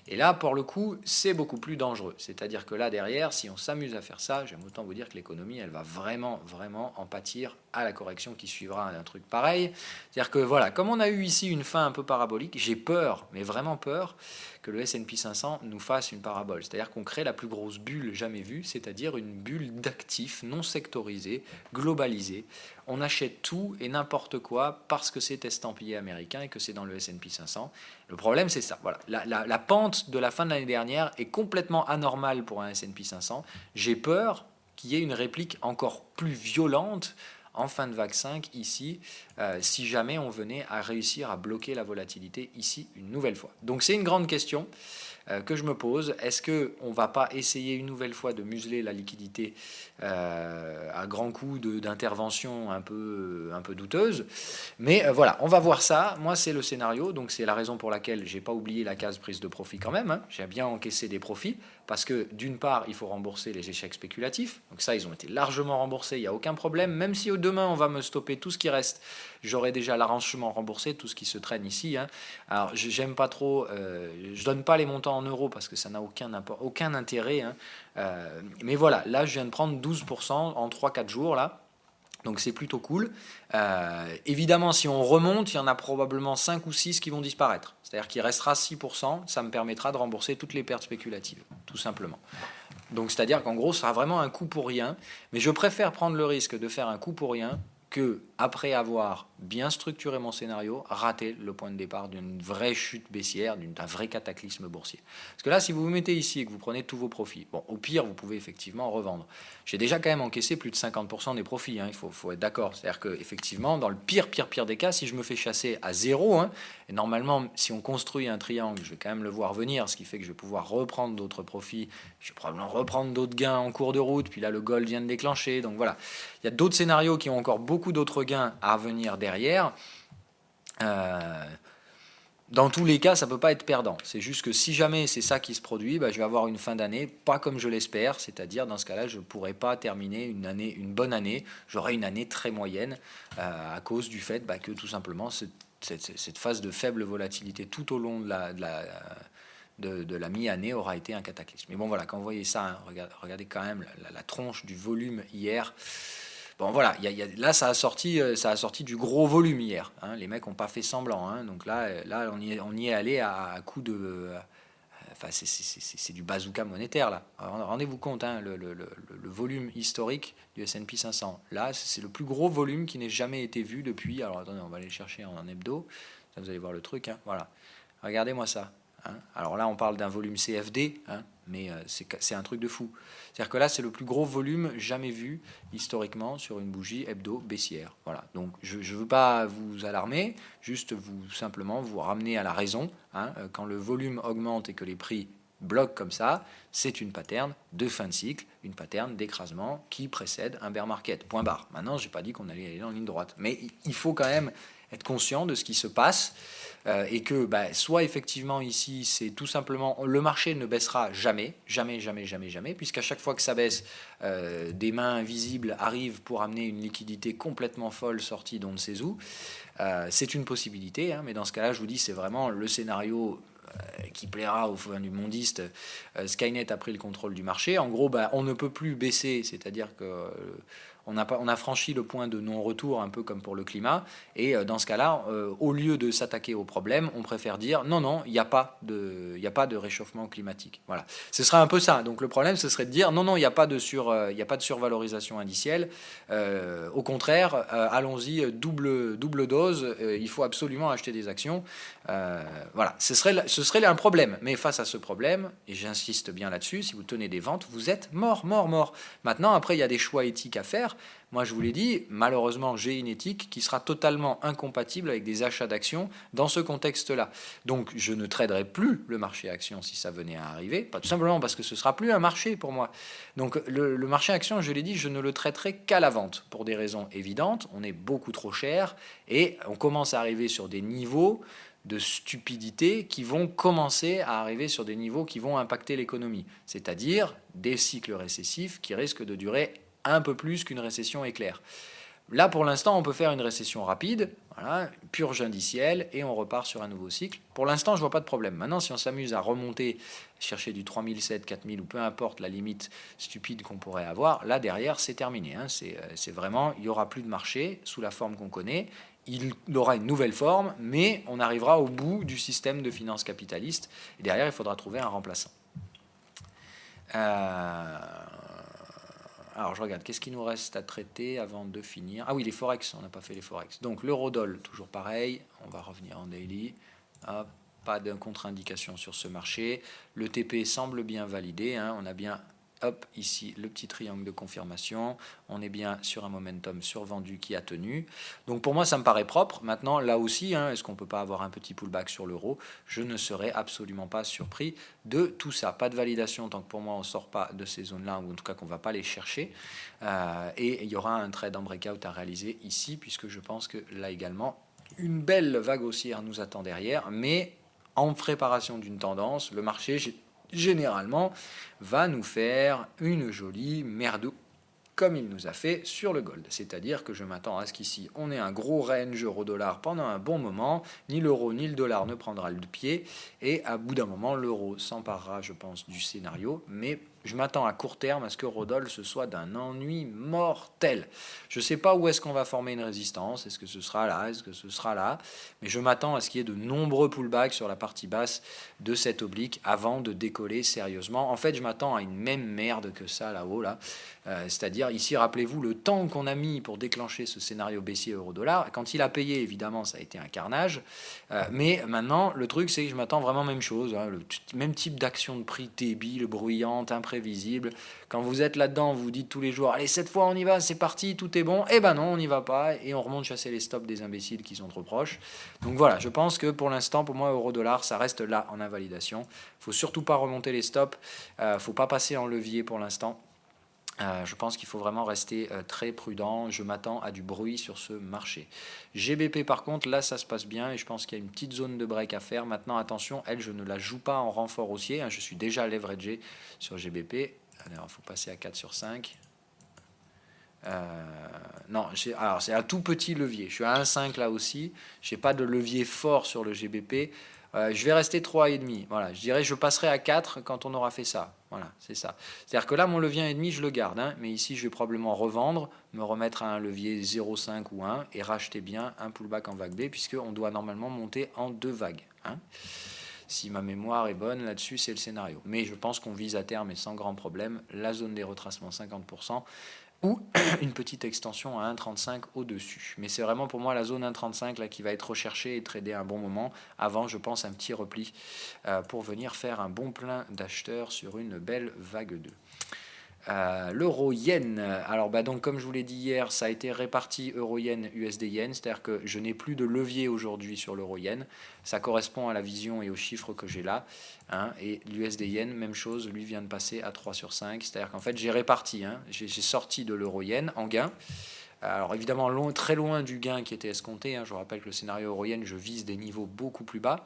Et là, pour le coup, c'est beaucoup plus dangereux. C'est-à-dire que là, derrière, si on s'amuse à faire ça, j'aime autant vous dire que l'économie, elle va vraiment, vraiment en pâtir à la correction qui suivra d'un truc pareil. C'est-à-dire que voilà, comme on a eu ici une fin un peu parabolique, j'ai peur, mais vraiment peur, que le S&P 500 nous fasse une parabole. C'est-à-dire qu'on crée la plus grosse bulle jamais vue, c'est-à-dire une bulle d'actifs non sectorisés, globalisés. On achète tout et n'importe quoi parce que c'est estampillé américain et que c'est dans le S&P 500. Le problème, c'est ça. Voilà. La pente de la fin de l'année dernière est complètement anormale pour un S&P 500. J'ai peur qu'il y ait une réplique encore plus violente en fin de vague 5 ici, si jamais on venait à réussir à bloquer la volatilité ici une nouvelle fois. Donc c'est une grande question. que je me pose. Est-ce qu'on ne va pas essayer une nouvelle fois de museler la liquidité à grands coups d'intervention un peu douteuse? Mais voilà, on va voir ça. Moi, c'est le scénario, donc c'est la raison pour laquelle j'ai pas oublié la case prise de profit quand même, hein. J'ai bien encaissé des profits, parce que d'une part, il faut rembourser les échecs spéculatifs. Donc ça, ils ont été largement remboursés, il n'y a aucun problème. Même si demain, on va me stopper tout ce qui reste, j'aurai déjà l'arrangement remboursé, tout ce qui se traîne ici, hein. Alors, j'aime pas trop, je donne pas les montants en euros, parce que ça n'a aucun intérêt, hein. Mais voilà, là, je viens de prendre 12% en 3-4 jours, là. Donc c'est plutôt cool. Évidemment, si on remonte, il y en a probablement 5 ou 6 qui vont disparaître. C'est-à-dire qu'il restera 6%, ça me permettra de rembourser toutes les pertes spéculatives, tout simplement. Donc c'est-à-dire qu'en gros, ce sera vraiment un coup pour rien. Mais je préfère prendre le risque de faire un coup pour rien que, après avoir bien structuré mon scénario, rater le point de départ d'une vraie chute baissière, d'un vrai cataclysme boursier. Parce que là, si vous vous mettez ici et que vous prenez tous vos profits, bon, au pire, vous pouvez effectivement revendre. J'ai déjà quand même encaissé plus de 50% des profits, hein, il faut être d'accord. C'est-à-dire qu'effectivement, dans le pire des cas, si je me fais chasser à zéro, hein, et normalement, si on construit un triangle, je vais quand même le voir venir, ce qui fait que je vais pouvoir reprendre d'autres profits, je vais probablement reprendre d'autres gains en cours de route, puis là, le gold vient de déclencher, donc voilà. Il y a d'autres scénarios qui ont encore beaucoup d'autres gains à venir derrière. Dans tous les cas, ça ne peut pas être perdant. C'est juste que si jamais c'est ça qui se produit, je vais avoir une fin d'année, pas comme je l'espère, c'est-à-dire dans ce cas-là, je ne pourrai pas terminer une bonne année, j'aurai une année très moyenne à cause du fait que tout simplement cette phase de faible volatilité tout au long de la mi-année aura été un cataclysme. Mais bon voilà, quand vous voyez ça, hein, regardez quand même la tronche du volume hier. Bon voilà, là ça a sorti du gros volume hier, hein. Les mecs n'ont pas fait semblant, hein. Donc là on y est allé à coup de... Enfin, c'est du bazooka monétaire là. Rendez-vous compte, hein, le volume historique du S&P 500. Là, c'est le plus gros volume qui n'ait jamais été vu depuis... Alors attendez, on va aller le chercher en hebdo. Ça, vous allez voir le truc, hein. Voilà. Regardez-moi ça, hein. Alors là, on parle d'un volume CFD, hein, mais c'est un truc de fou. C'est-à-dire que là, c'est le plus gros volume jamais vu historiquement sur une bougie hebdo baissière. Voilà. Donc, je ne veux pas vous alarmer, juste simplement vous ramener à la raison, hein. Quand le volume augmente et que les prix bloquent comme ça, c'est une pattern de fin de cycle, une pattern d'écrasement qui précède un bear market. Point barre. Maintenant, je n'ai pas dit qu'on allait aller en ligne droite, mais il faut quand même être conscient de ce qui se passe. Et que soit effectivement ici, c'est tout simplement, le marché ne baissera jamais, puisqu'à chaque fois que ça baisse, des mains invisibles arrivent pour amener une liquidité complètement folle sortie d'on ne sait où. C'est une possibilité, hein, mais dans ce cas-là, je vous dis, c'est vraiment le scénario qui plaira aux fans du mondiste. Skynet a pris le contrôle du marché. En gros, on ne peut plus baisser, c'est-à-dire que on a franchi le point de non-retour, un peu comme pour le climat. Et dans ce cas-là, au lieu de s'attaquer au problème, on préfère dire non, il n'y a pas de réchauffement climatique. Voilà. Ce serait un peu ça. Donc le problème, ce serait de dire non, il n'y a pas de survalorisation indicielle. Au contraire, allons-y, double dose. Il faut absolument acheter des actions. Voilà. Ce serait un problème. Mais face à ce problème, et j'insiste bien là-dessus, si vous tenez des ventes, vous êtes mort. Maintenant, après, il y a des choix éthiques à faire. Moi, je vous l'ai dit, malheureusement, j'ai une éthique qui sera totalement incompatible avec des achats d'actions dans ce contexte-là. Donc, je ne traderai plus le marché actions si ça venait à arriver, pas tout simplement parce que ce ne sera plus un marché pour moi. Donc, le marché actions, je l'ai dit, je ne le traiterai qu'à la vente, pour des raisons évidentes. On est beaucoup trop cher et on commence à arriver sur des niveaux de stupidité qui vont commencer à arriver sur des niveaux qui vont impacter l'économie, c'est-à-dire des cycles récessifs qui risquent de durer un peu plus qu'une récession éclair. Là, pour l'instant, on peut faire une récession rapide, voilà, purge indicielle, et on repart sur un nouveau cycle. Pour l'instant, je ne vois pas de problème. Maintenant, si on s'amuse à remonter, chercher du 3007, 4000, ou peu importe la limite stupide qu'on pourrait avoir, là, derrière, c'est terminé, hein. C'est vraiment, il n'y aura plus de marché sous la forme qu'on connaît. Il aura une nouvelle forme, mais on arrivera au bout du système de finance capitaliste. Et derrière, il faudra trouver un remplaçant. Alors, je regarde, qu'est-ce qu'il nous reste à traiter avant de finir? Ah oui, les forex, on n'a pas fait les forex. Donc, l'eurodoll, toujours pareil. On va revenir en daily. Hop, pas de contre-indication sur ce marché. Le TP semble bien validé, hein. On a bien Hop, ici, le petit triangle de confirmation. On est bien sur un momentum survendu qui a tenu. Donc pour moi, ça me paraît propre. Maintenant, là aussi, est-ce qu'on ne peut pas avoir un petit pullback sur l'euro? Je ne serais absolument pas surpris de tout ça. Pas de validation tant que pour moi, on ne sort pas de ces zones-là, ou en tout cas qu'on ne va pas les chercher. Et il y aura un trade en breakout à réaliser ici, puisque je pense que là également, une belle vague haussière nous attend derrière. Mais en préparation d'une tendance, le marché généralement va nous faire une jolie merdou comme il nous a fait sur le gold. C'est-à-dire que je m'attends à ce qu'ici on ait un gros range euro-dollar pendant un bon moment, ni l'euro ni le dollar ne prendra le pied, et à bout d'un moment l'euro s'emparera, je pense, du scénario, mais je m'attends à court terme à ce que Rodol ce soit d'un ennui mortel. Je ne sais pas où est-ce qu'on va former une résistance, est-ce que ce sera là, est-ce que ce sera là, mais je m'attends à ce qu'il y ait de nombreux pullbacks sur la partie basse de cette oblique avant de décoller sérieusement. En fait, je m'attends à une même merde que ça là-haut, là. C'est-à-dire ici, rappelez-vous, le temps qu'on a mis pour déclencher ce scénario baissier euro-dollar, quand il a payé, évidemment, ça a été un carnage, mais maintenant, le truc, c'est que je m'attends vraiment même chose, le même type d'action de prix débile, bruyante, imprévisible. Quand vous êtes là-dedans, vous dites tous les jours, allez, cette fois on y va, c'est parti, tout est bon. Eh ben non, on n'y va pas et on remonte chasser les stops des imbéciles qui sont trop proches. Donc voilà, je pense que pour l'instant, pour moi, euro-dollar, ça reste là en invalidation. Il ne faut surtout pas remonter les stops, il ne faut pas passer en levier pour l'instant. Je pense qu'il faut vraiment rester très prudent. Je m'attends à du bruit sur ce marché. GBP par contre, là ça se passe bien et je pense qu'il y a une petite zone de break à faire. Maintenant attention, elle je ne la joue pas en renfort haussier. Je suis déjà leveragé sur GBP. Alors il faut passer à 4 sur 5. Non, alors c'est un tout petit levier. Je suis à 1,5 là aussi. Je n'ai pas de levier fort sur le GBP. Je vais rester 3,5. Voilà, je dirais je passerai à 4 quand on aura fait ça. Voilà, c'est ça. C'est-à-dire que là, mon levier 1,5, je le garde. Mais ici, je vais probablement revendre, me remettre à un levier 0,5 ou 1 et racheter bien un pullback en vague B, puisqu'on doit normalement monter en 2 vagues. Si ma mémoire est bonne là-dessus, c'est le scénario. Mais je pense qu'on vise à terme et sans grand problème la zone des retracements 50%. Ou une petite extension à 1,35 au-dessus. Mais c'est vraiment pour moi la zone 1,35 là, qui va être recherchée et tradée un bon moment. Avant, je pense, un petit repli pour venir faire un bon plein d'acheteurs sur une belle vague 2. L'euro-yen, alors donc comme je vous l'ai dit hier, ça a été réparti euro-yen, USD-yen, c'est-à-dire que je n'ai plus de levier aujourd'hui sur l'euro-yen, ça correspond à la vision et aux chiffres que j'ai là, et l'USD-yen, même chose, lui vient de passer à 3 sur 5, c'est-à-dire qu'en fait j'ai réparti, j'ai sorti de l'euro-yen en gain. Alors évidemment très loin du gain qui était escompté, je vous rappelle que le scénario euro-yen, je vise des niveaux beaucoup plus bas,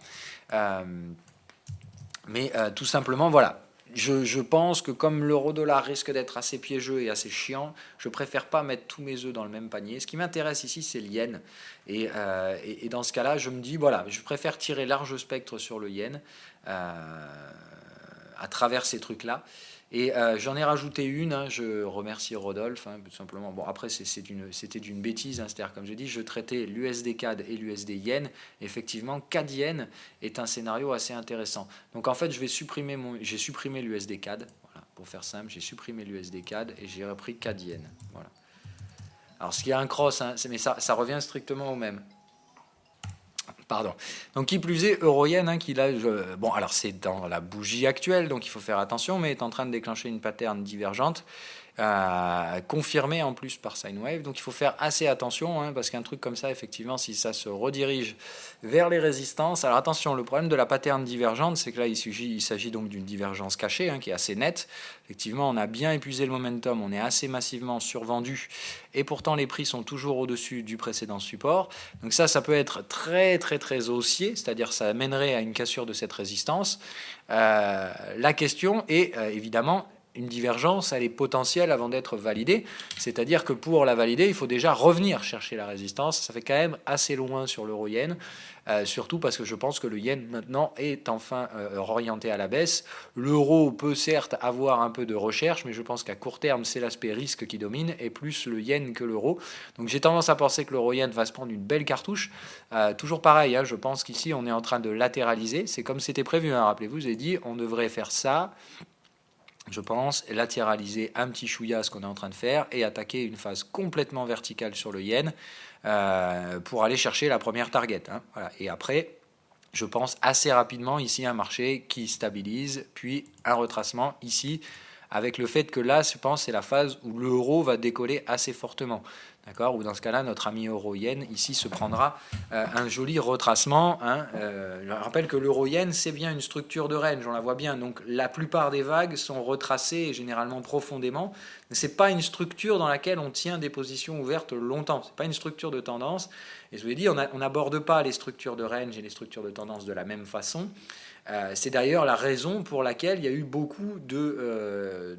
mais tout simplement voilà. Je pense que comme l'euro-dollar risque d'être assez piégeux et assez chiant, je préfère pas mettre tous mes œufs dans le même panier. Ce qui m'intéresse ici, c'est le yen. Et dans ce cas-là, je me dis, voilà, je préfère tirer large spectre sur le yen à travers ces trucs-là. Et j'en ai rajouté une, je remercie Rodolphe, tout simplement. Bon, après, c'était d'une bêtise, c'est-à-dire, comme je dis, je traitais l'USD CAD et l'USD yen. Effectivement, CAD yen est un scénario assez intéressant. Donc, en fait, j'ai supprimé l'USD CAD, voilà, pour faire simple, j'ai supprimé l'USD CAD et j'ai repris CAD yen. Voilà. Alors, ce qui est un cross, mais ça revient strictement au même. Pardon. Donc qui plus est, euro-yen, bon alors c'est dans la bougie actuelle, donc il faut faire attention, mais est en train de déclencher une pattern divergente, confirmée en plus par sine wave, donc il faut faire assez attention, parce qu'un truc comme ça, effectivement, si ça se redirige vers les résistances, alors attention, le problème de la pattern divergente, c'est que là il s'agit donc d'une divergence cachée, qui est assez nette. Effectivement, on a bien épuisé le momentum, on est assez massivement survendu, et pourtant les prix sont toujours au-dessus du précédent support. Donc ça peut être très très très haussier, c'est-à-dire ça mènerait à une cassure de cette résistance. La question est évidemment, une divergence, elle est potentielle avant d'être validée, c'est-à-dire que pour la valider, il faut déjà revenir chercher la résistance. Ça fait quand même assez loin sur l'euro-yen, surtout parce que je pense que le yen maintenant est enfin orienté à la baisse. L'euro peut certes avoir un peu de recherche, mais je pense qu'à court terme, c'est l'aspect risque qui domine, et plus le yen que l'euro. Donc j'ai tendance à penser que l'euro-yen va se prendre une belle cartouche. Toujours pareil, je pense qu'ici, on est en train de latéraliser. C'est comme c'était prévu, rappelez-vous, j'ai dit, on devrait faire ça, je pense, latéraliser un petit chouïa ce qu'on est en train de faire et attaquer une phase complètement verticale sur le yen pour aller chercher la première target. Voilà. Et après, je pense assez rapidement ici un marché qui stabilise, puis un retracement ici avec le fait que là, je pense, c'est la phase où l'euro va décoller assez fortement. D'accord, ou dans ce cas-là, notre ami euro-yen ici se prendra un joli retracement. Hein. Je rappelle que l'euro-yen, c'est bien une structure de range, on la voit bien. Donc la plupart des vagues sont retracées généralement profondément. Ce n'est pas une structure dans laquelle on tient des positions ouvertes longtemps. Ce n'est pas une structure de tendance. Et je vous l'ai dit, on n'aborde pas les structures de range et les structures de tendance de la même façon. C'est d'ailleurs la raison pour laquelle il y a eu beaucoup de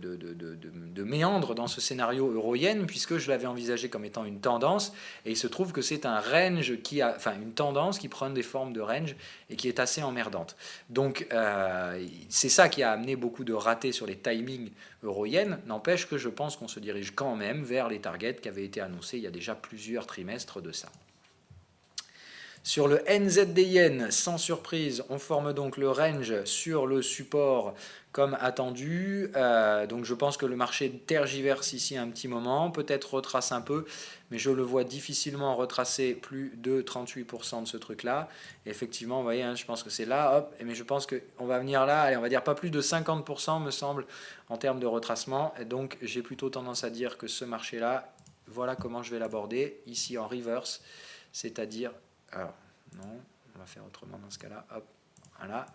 méandres dans ce scénario euro-yen, puisque je l'avais envisagé comme étant une tendance, et il se trouve que c'est un range une tendance qui prend des formes de range et qui est assez emmerdante. Donc c'est ça qui a amené beaucoup de ratés sur les timings euro-yen. N'empêche que je pense qu'on se dirige quand même vers les targets qui avaient été annoncés il y a déjà plusieurs trimestres de ça. Sur le NZD-Yen, sans surprise, on forme donc le range sur le support comme attendu. Donc je pense que le marché tergiverse ici un petit moment, peut-être retrace un peu, mais je le vois difficilement retracer plus de 38% de ce truc-là. Et effectivement, vous voyez, hein, je pense que c'est là, hop, mais je pense qu'on va venir là, allez, on va dire pas plus de 50% me semble en termes de retracement. Et donc j'ai plutôt tendance à dire que ce marché-là, voilà comment je vais l'aborder, ici en reverse, c'est-à-dire... Alors, non, on va faire autrement dans ce cas-là. Hop, voilà.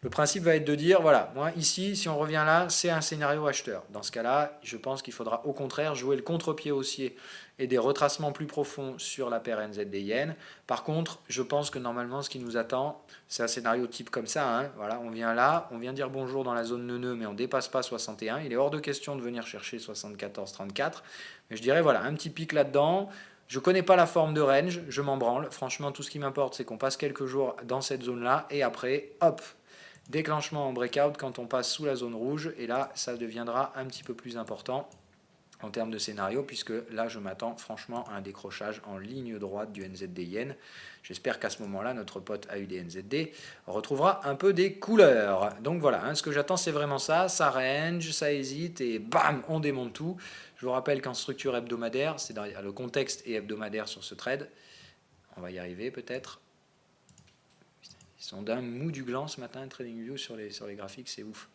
Le principe va être de dire, voilà, moi ici, si on revient là, c'est un scénario acheteur. Dans ce cas-là, je pense qu'il faudra au contraire jouer le contre-pied haussier et des retracements plus profonds sur la paire NZD-Yen. Par contre, je pense que normalement, ce qui nous attend, c'est un scénario type comme ça. Hein. Voilà, on vient là, on vient dire bonjour dans la zone neuneu, mais on ne dépasse pas 61. Il est hors de question de venir chercher 74-34. Mais je dirais, voilà, un petit pic là-dedans. Je ne connais pas la forme de range, je m'en branle. Franchement, tout ce qui m'importe, c'est qu'on passe quelques jours dans cette zone-là. Et après, hop, déclenchement en breakout quand on passe sous la zone rouge. Et là, ça deviendra un petit peu plus important en termes de scénario, puisque là, je m'attends franchement à un décrochage en ligne droite du NZD-Yen. J'espère qu'à ce moment-là, notre pote AUD-NZD retrouvera un peu des couleurs. Donc voilà, hein, ce que j'attends, c'est vraiment ça. Ça range, ça hésite, et bam, on démonte tout. Je vous rappelle qu'en structure hebdomadaire, c'est dans le contexte est hebdomadaire sur ce trade. On va y arriver peut-être. Ils sont d'un mou du gland ce matin, TradingView sur les graphiques, c'est ouf.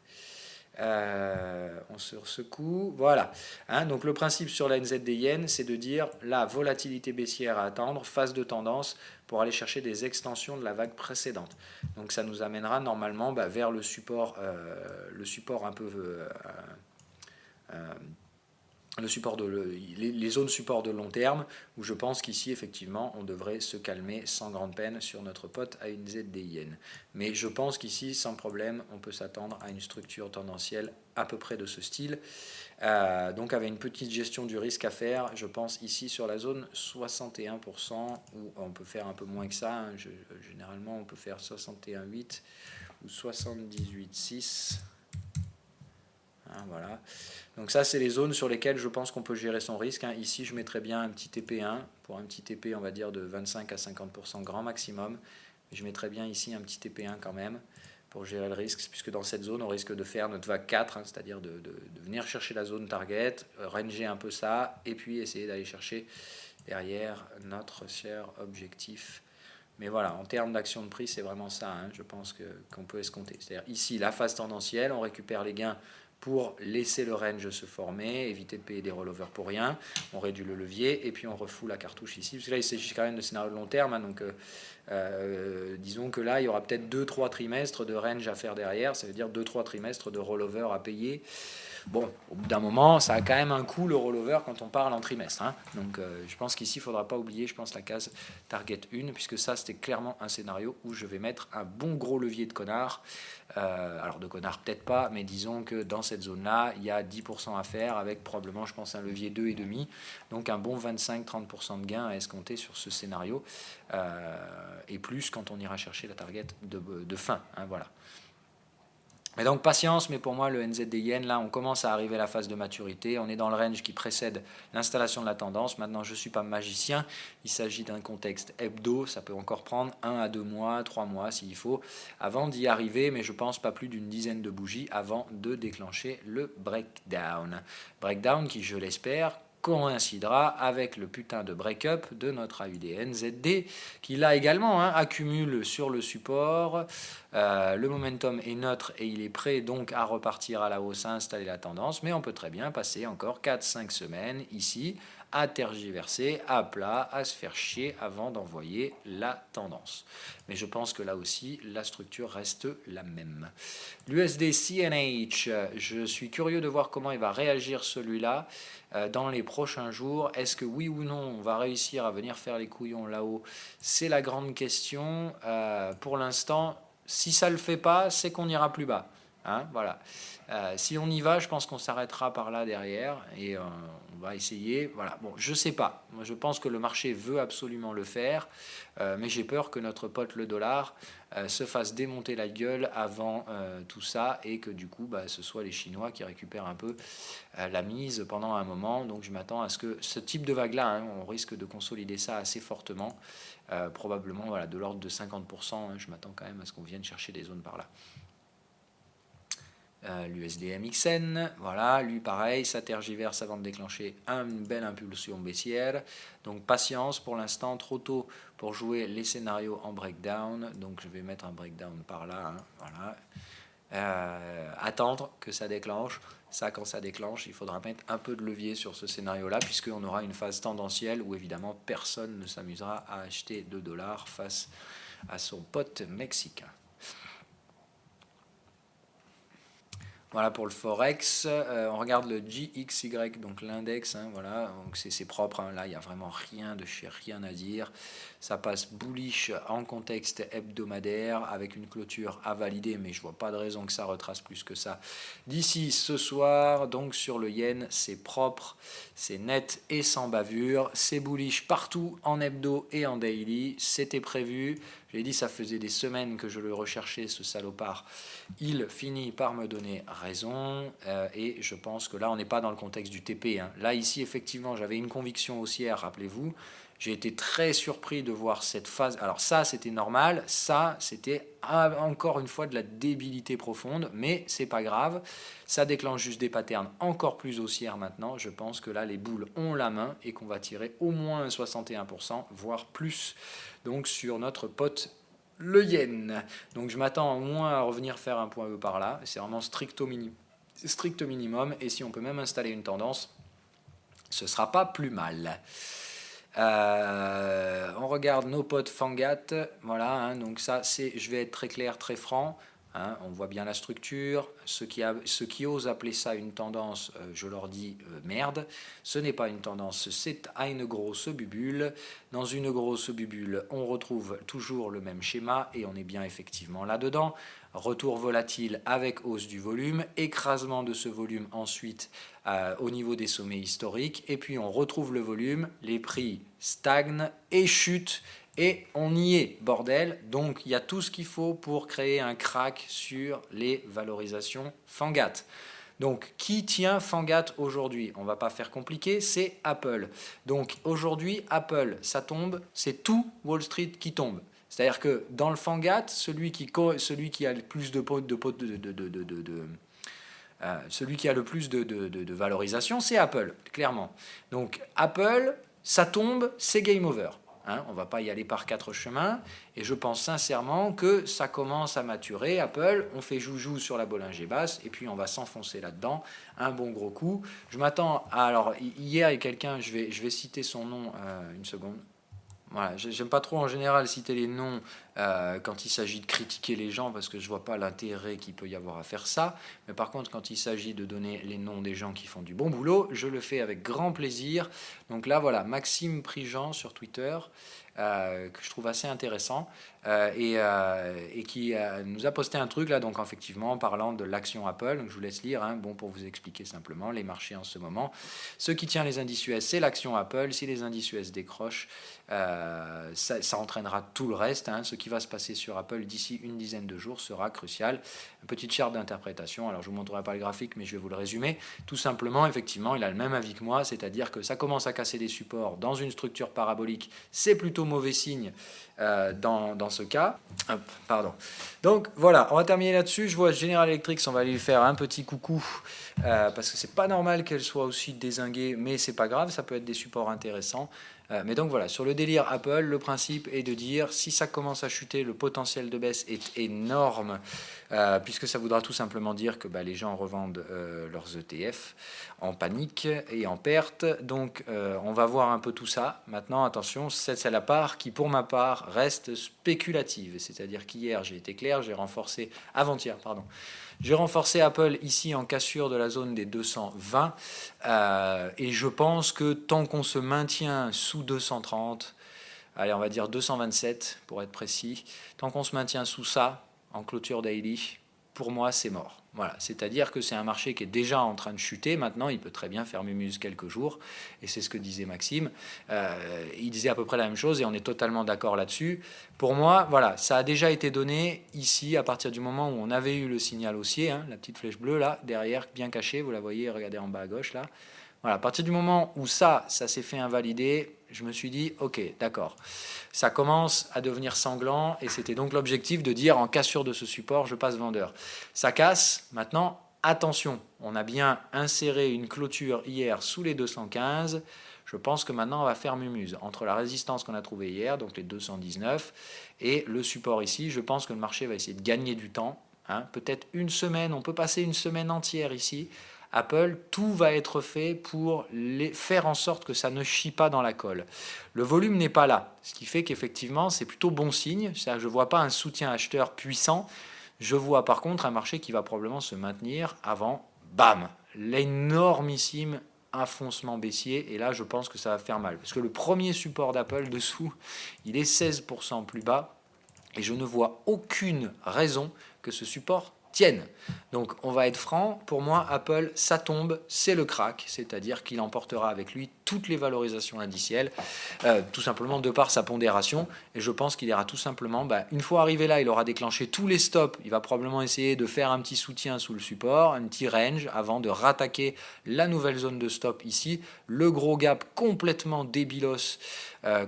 On se secoue, voilà. Hein, donc le principe sur la NZD-Yen, c'est de dire la volatilité baissière à attendre, phase de tendance, pour aller chercher des extensions de la vague précédente. Donc ça nous amènera normalement vers le support un peu... les zones support de long terme, où je pense qu'ici, effectivement, on devrait se calmer sans grande peine sur notre pote à une ZD-Yen. Mais je pense qu'ici, sans problème, on peut s'attendre à une structure tendancielle à peu près de ce style. Donc avec une petite gestion du risque à faire, je pense ici sur la zone 61%, où on peut faire un peu moins que ça. Hein. Généralement, on peut faire 61,8 ou 78,6. Hein, voilà. Donc ça, c'est les zones sur lesquelles je pense qu'on peut gérer son risque. Hein. Ici, je mettrais bien un petit TP1, pour un petit TP, on va dire, de 25 à 50% grand maximum. Je mettrais bien ici un petit TP1 quand même, pour gérer le risque, puisque dans cette zone, on risque de faire notre vague 4, hein, c'est-à-dire de venir chercher la zone target, ranger un peu ça, et puis essayer d'aller chercher derrière notre cher objectif. Mais voilà, en termes d'action de prix, c'est vraiment ça, hein, je pense qu'on peut escompter. C'est-à-dire ici, la phase tendancielle, on récupère les gains pour laisser le range se former, éviter de payer des rollovers pour rien, on réduit le levier et puis on refoule la cartouche ici, parce que là il s'agit quand même de scénario de long terme, hein, donc disons que là il y aura peut-être 2-3 trimestres de range à faire derrière, ça veut dire 2-3 trimestres de rollover à payer. Bon, au bout d'un moment, ça a quand même un coût le rollover quand on parle en trimestre. Hein. Donc je pense qu'ici, il ne faudra pas oublier, je pense, la case Target 1, puisque ça, c'était clairement un scénario où je vais mettre un bon gros levier de connard. Alors de connard, peut-être pas, mais disons que dans cette zone-là, il y a 10% à faire, avec probablement, je pense, un levier 2,5. Donc un bon 25-30% de gain à escompter sur ce scénario. Et plus quand on ira chercher la target de fin. Hein, voilà. Mais donc patience, mais pour moi le NZD-Yen, là on commence à arriver à la phase de maturité, on est dans le range qui précède l'installation de la tendance. Maintenant je ne suis pas magicien, il s'agit d'un contexte hebdo, ça peut encore prendre 1 à 2 mois, 3 mois s'il faut, avant d'y arriver, mais je pense pas plus d'une dizaine de bougies avant de déclencher le breakdown. Breakdown qui, je l'espère, coïncidera avec le putain de break-up de notre AUD-NZD qui là également accumule sur le support. Le momentum est neutre et il est prêt donc à repartir à la hausse, à installer la tendance, mais on peut très bien passer encore 4-5 semaines ici à tergiverser, à plat, à se faire chier avant d'envoyer la tendance. Mais je pense que là aussi, la structure reste la même. L'USD CNH, je suis curieux de voir comment il va réagir celui-là dans les prochains jours. Est-ce que oui ou non, on va réussir à venir faire les couillons là-haut? C'est la grande question. Pour l'instant, si ça ne le fait pas, c'est qu'on ira plus bas. Voilà. Si on y va, je pense qu'on s'arrêtera par là derrière et on va essayer. Voilà. Bon, je sais pas. Moi, je pense que le marché veut absolument le faire, mais j'ai peur que notre pote le dollar se fasse démonter la gueule avant tout ça et que du coup, ce soit les Chinois qui récupèrent un peu la mise pendant un moment. Donc, je m'attends à ce que ce type de vague-là, on risque de consolider ça assez fortement, probablement de l'ordre de 50%. Je m'attends quand même à ce qu'on vienne chercher des zones par là. L'USD MXN, voilà, lui pareil, ça tergiverse avant de déclencher une belle impulsion baissière. Donc patience pour l'instant, trop tôt pour jouer les scénarios en breakdown. Donc je vais mettre un breakdown par là, voilà. Attendre que ça déclenche. Ça, quand ça déclenche, il faudra mettre un peu de levier sur ce scénario-là, puisqu'on aura une phase tendancielle où évidemment personne ne s'amusera à acheter 2 dollars face à son pote mexicain. Voilà pour le Forex. On regarde le GXY, donc l'index, voilà, donc c'est propre, là il n'y a vraiment rien de chez rien à dire. Ça passe bullish en contexte hebdomadaire avec une clôture à valider, mais je vois pas de raison que ça retrace plus que ça. D'ici ce soir, donc sur le yen, c'est propre, c'est net et sans bavure, c'est bullish partout en hebdo et en daily, c'était prévu. Je l'ai dit, ça faisait des semaines que je le recherchais, ce salopard. Il finit par me donner raison et je pense que là, on n'est pas dans le contexte du TP. Là, ici, effectivement, j'avais une conviction haussière, rappelez-vous. J'ai été très surpris de voir cette phase. Alors ça, c'était normal. Ça, c'était encore une fois de la débilité profonde, mais c'est pas grave. Ça déclenche juste des patterns encore plus haussières maintenant. Je pense que là, les boules ont la main et qu'on va tirer au moins 61%, voire plus. Donc sur notre pote le yen. Donc je m'attends au moins à revenir faire un point E par là. C'est vraiment strict minimum. Et si on peut même installer une tendance, ce sera pas plus mal. On regarde nos potes Fangat. Voilà, donc ça, je vais être très clair, très franc. On voit bien la structure. Ceux qui osent appeler ça une tendance, je leur dis merde. Ce n'est pas une tendance, c'est à une grosse bubule. Dans une grosse bubule, on retrouve toujours le même schéma et on est bien effectivement là-dedans. Retour volatile avec hausse du volume, écrasement de ce volume ensuite au niveau des sommets historiques. Et puis on retrouve le volume, les prix stagnent et chutent. Et on y est, bordel. Donc il y a tout ce qu'il faut pour créer un crack sur les valorisations Fangat. Donc qui tient Fangat aujourd'hui? On ne va pas faire compliqué, c'est Apple. Donc aujourd'hui, Apple, ça tombe, c'est tout Wall Street qui tombe. C'est-à-dire que dans le Fangat, celui qui a le plus de valorisation, c'est Apple, clairement. Donc Apple, ça tombe, c'est game over. On ne va pas y aller par 4 chemins. Et je pense sincèrement que ça commence à maturer. Apple, on fait joujou sur la Bollinger basse et puis on va s'enfoncer là-dedans. Un bon gros coup. Je m'attends à... Alors, hier, il y a quelqu'un, je vais citer son nom une seconde. Voilà, j'aime pas trop en général citer les noms quand il s'agit de critiquer les gens parce que je vois pas l'intérêt qu'il peut y avoir à faire ça. Mais par contre, quand il s'agit de donner les noms des gens qui font du bon boulot, je le fais avec grand plaisir. Donc là, voilà, Maxime Prigent sur Twitter, que je trouve assez intéressant et qui nous a posté un truc là, donc effectivement en parlant de l'action Apple. Donc je vous laisse lire, bon, pour vous expliquer simplement les marchés en ce moment. Ce qui tient les indices US, c'est l'action Apple. Si les indices US décrochent, ça entraînera tout le reste. Ce qui va se passer sur Apple d'ici une dizaine de jours sera crucial. Une petite charte d'interprétation. Alors je ne vous montrerai pas le graphique, mais je vais vous le résumer. Tout simplement, effectivement, il a le même avis que moi, c'est-à-dire que ça commence à casser des supports dans une structure parabolique. C'est plutôt plutôt mauvais signe dans ce cas. Hop, pardon. Donc voilà, on va terminer là-dessus. Je vois General Electric, on va aller lui faire un petit coucou parce que c'est pas normal qu'elle soit aussi dézinguée, mais c'est pas grave, ça peut être des supports intéressants. Mais donc voilà, sur le délire Apple, le principe est de dire si ça commence à chuter, le potentiel de baisse est énorme, puisque ça voudra tout simplement dire que les gens revendent leurs ETF en panique et en perte. Donc on va voir un peu tout ça. Maintenant, attention, c'est la part qui, pour ma part, reste spéculative. C'est-à-dire qu'hier, j'ai été clair, j'ai renforcé, avant-hier, pardon. J'ai renforcé Apple ici en cassure de la zone des 220 et je pense que tant qu'on se maintient sous 230, allez on va dire 227 pour être précis, tant qu'on se maintient sous ça en clôture daily, pour moi c'est mort. Voilà, c'est-à-dire que c'est un marché qui est déjà en train de chuter. Maintenant, il peut très bien faire mumuse quelques jours, et c'est ce que disait Maxime. Il disait à peu près la même chose, et on est totalement d'accord là-dessus. Pour moi, voilà, ça a déjà été donné ici, à partir du moment où on avait eu le signal haussier, hein, la petite flèche bleue là, derrière, bien cachée, vous la voyez, regardez en bas à gauche là. Voilà, à partir du moment où ça s'est fait invalider, je me suis dit, ok, d'accord, ça commence à devenir sanglant, et c'était donc l'objectif de dire, en cassure de ce support, je passe vendeur. Ça casse, maintenant, attention, on a bien inséré une clôture hier sous les 215, je pense que maintenant on va faire mumuse. Entre la résistance qu'on a trouvée hier, donc les 219, et le support ici, je pense que le marché va essayer de gagner du temps, hein, peut-être une semaine, on peut passer une semaine entière ici. Apple, tout va être fait pour faire en sorte que ça ne chie pas dans la colle. Le volume n'est pas là, ce qui fait qu'effectivement, c'est plutôt bon signe. Je ne vois pas un soutien acheteur puissant. Je vois par contre un marché qui va probablement se maintenir avant, bam, l'énormissime affoncement baissier. Et là, je pense que ça va faire mal. Parce que le premier support d'Apple dessous, il est 16% plus bas. Et je ne vois aucune raison que ce support tienne. Donc on va être franc, pour moi Apple, ça tombe, c'est le crack, c'est-à-dire qu'il emportera avec lui toutes les valorisations indicielles, tout simplement de par sa pondération, et je pense qu'il ira tout simplement, une fois arrivé là, il aura déclenché tous les stops, il va probablement essayer de faire un petit soutien sous le support, un petit range, avant de rattaquer la nouvelle zone de stop ici, le gros gap complètement débilos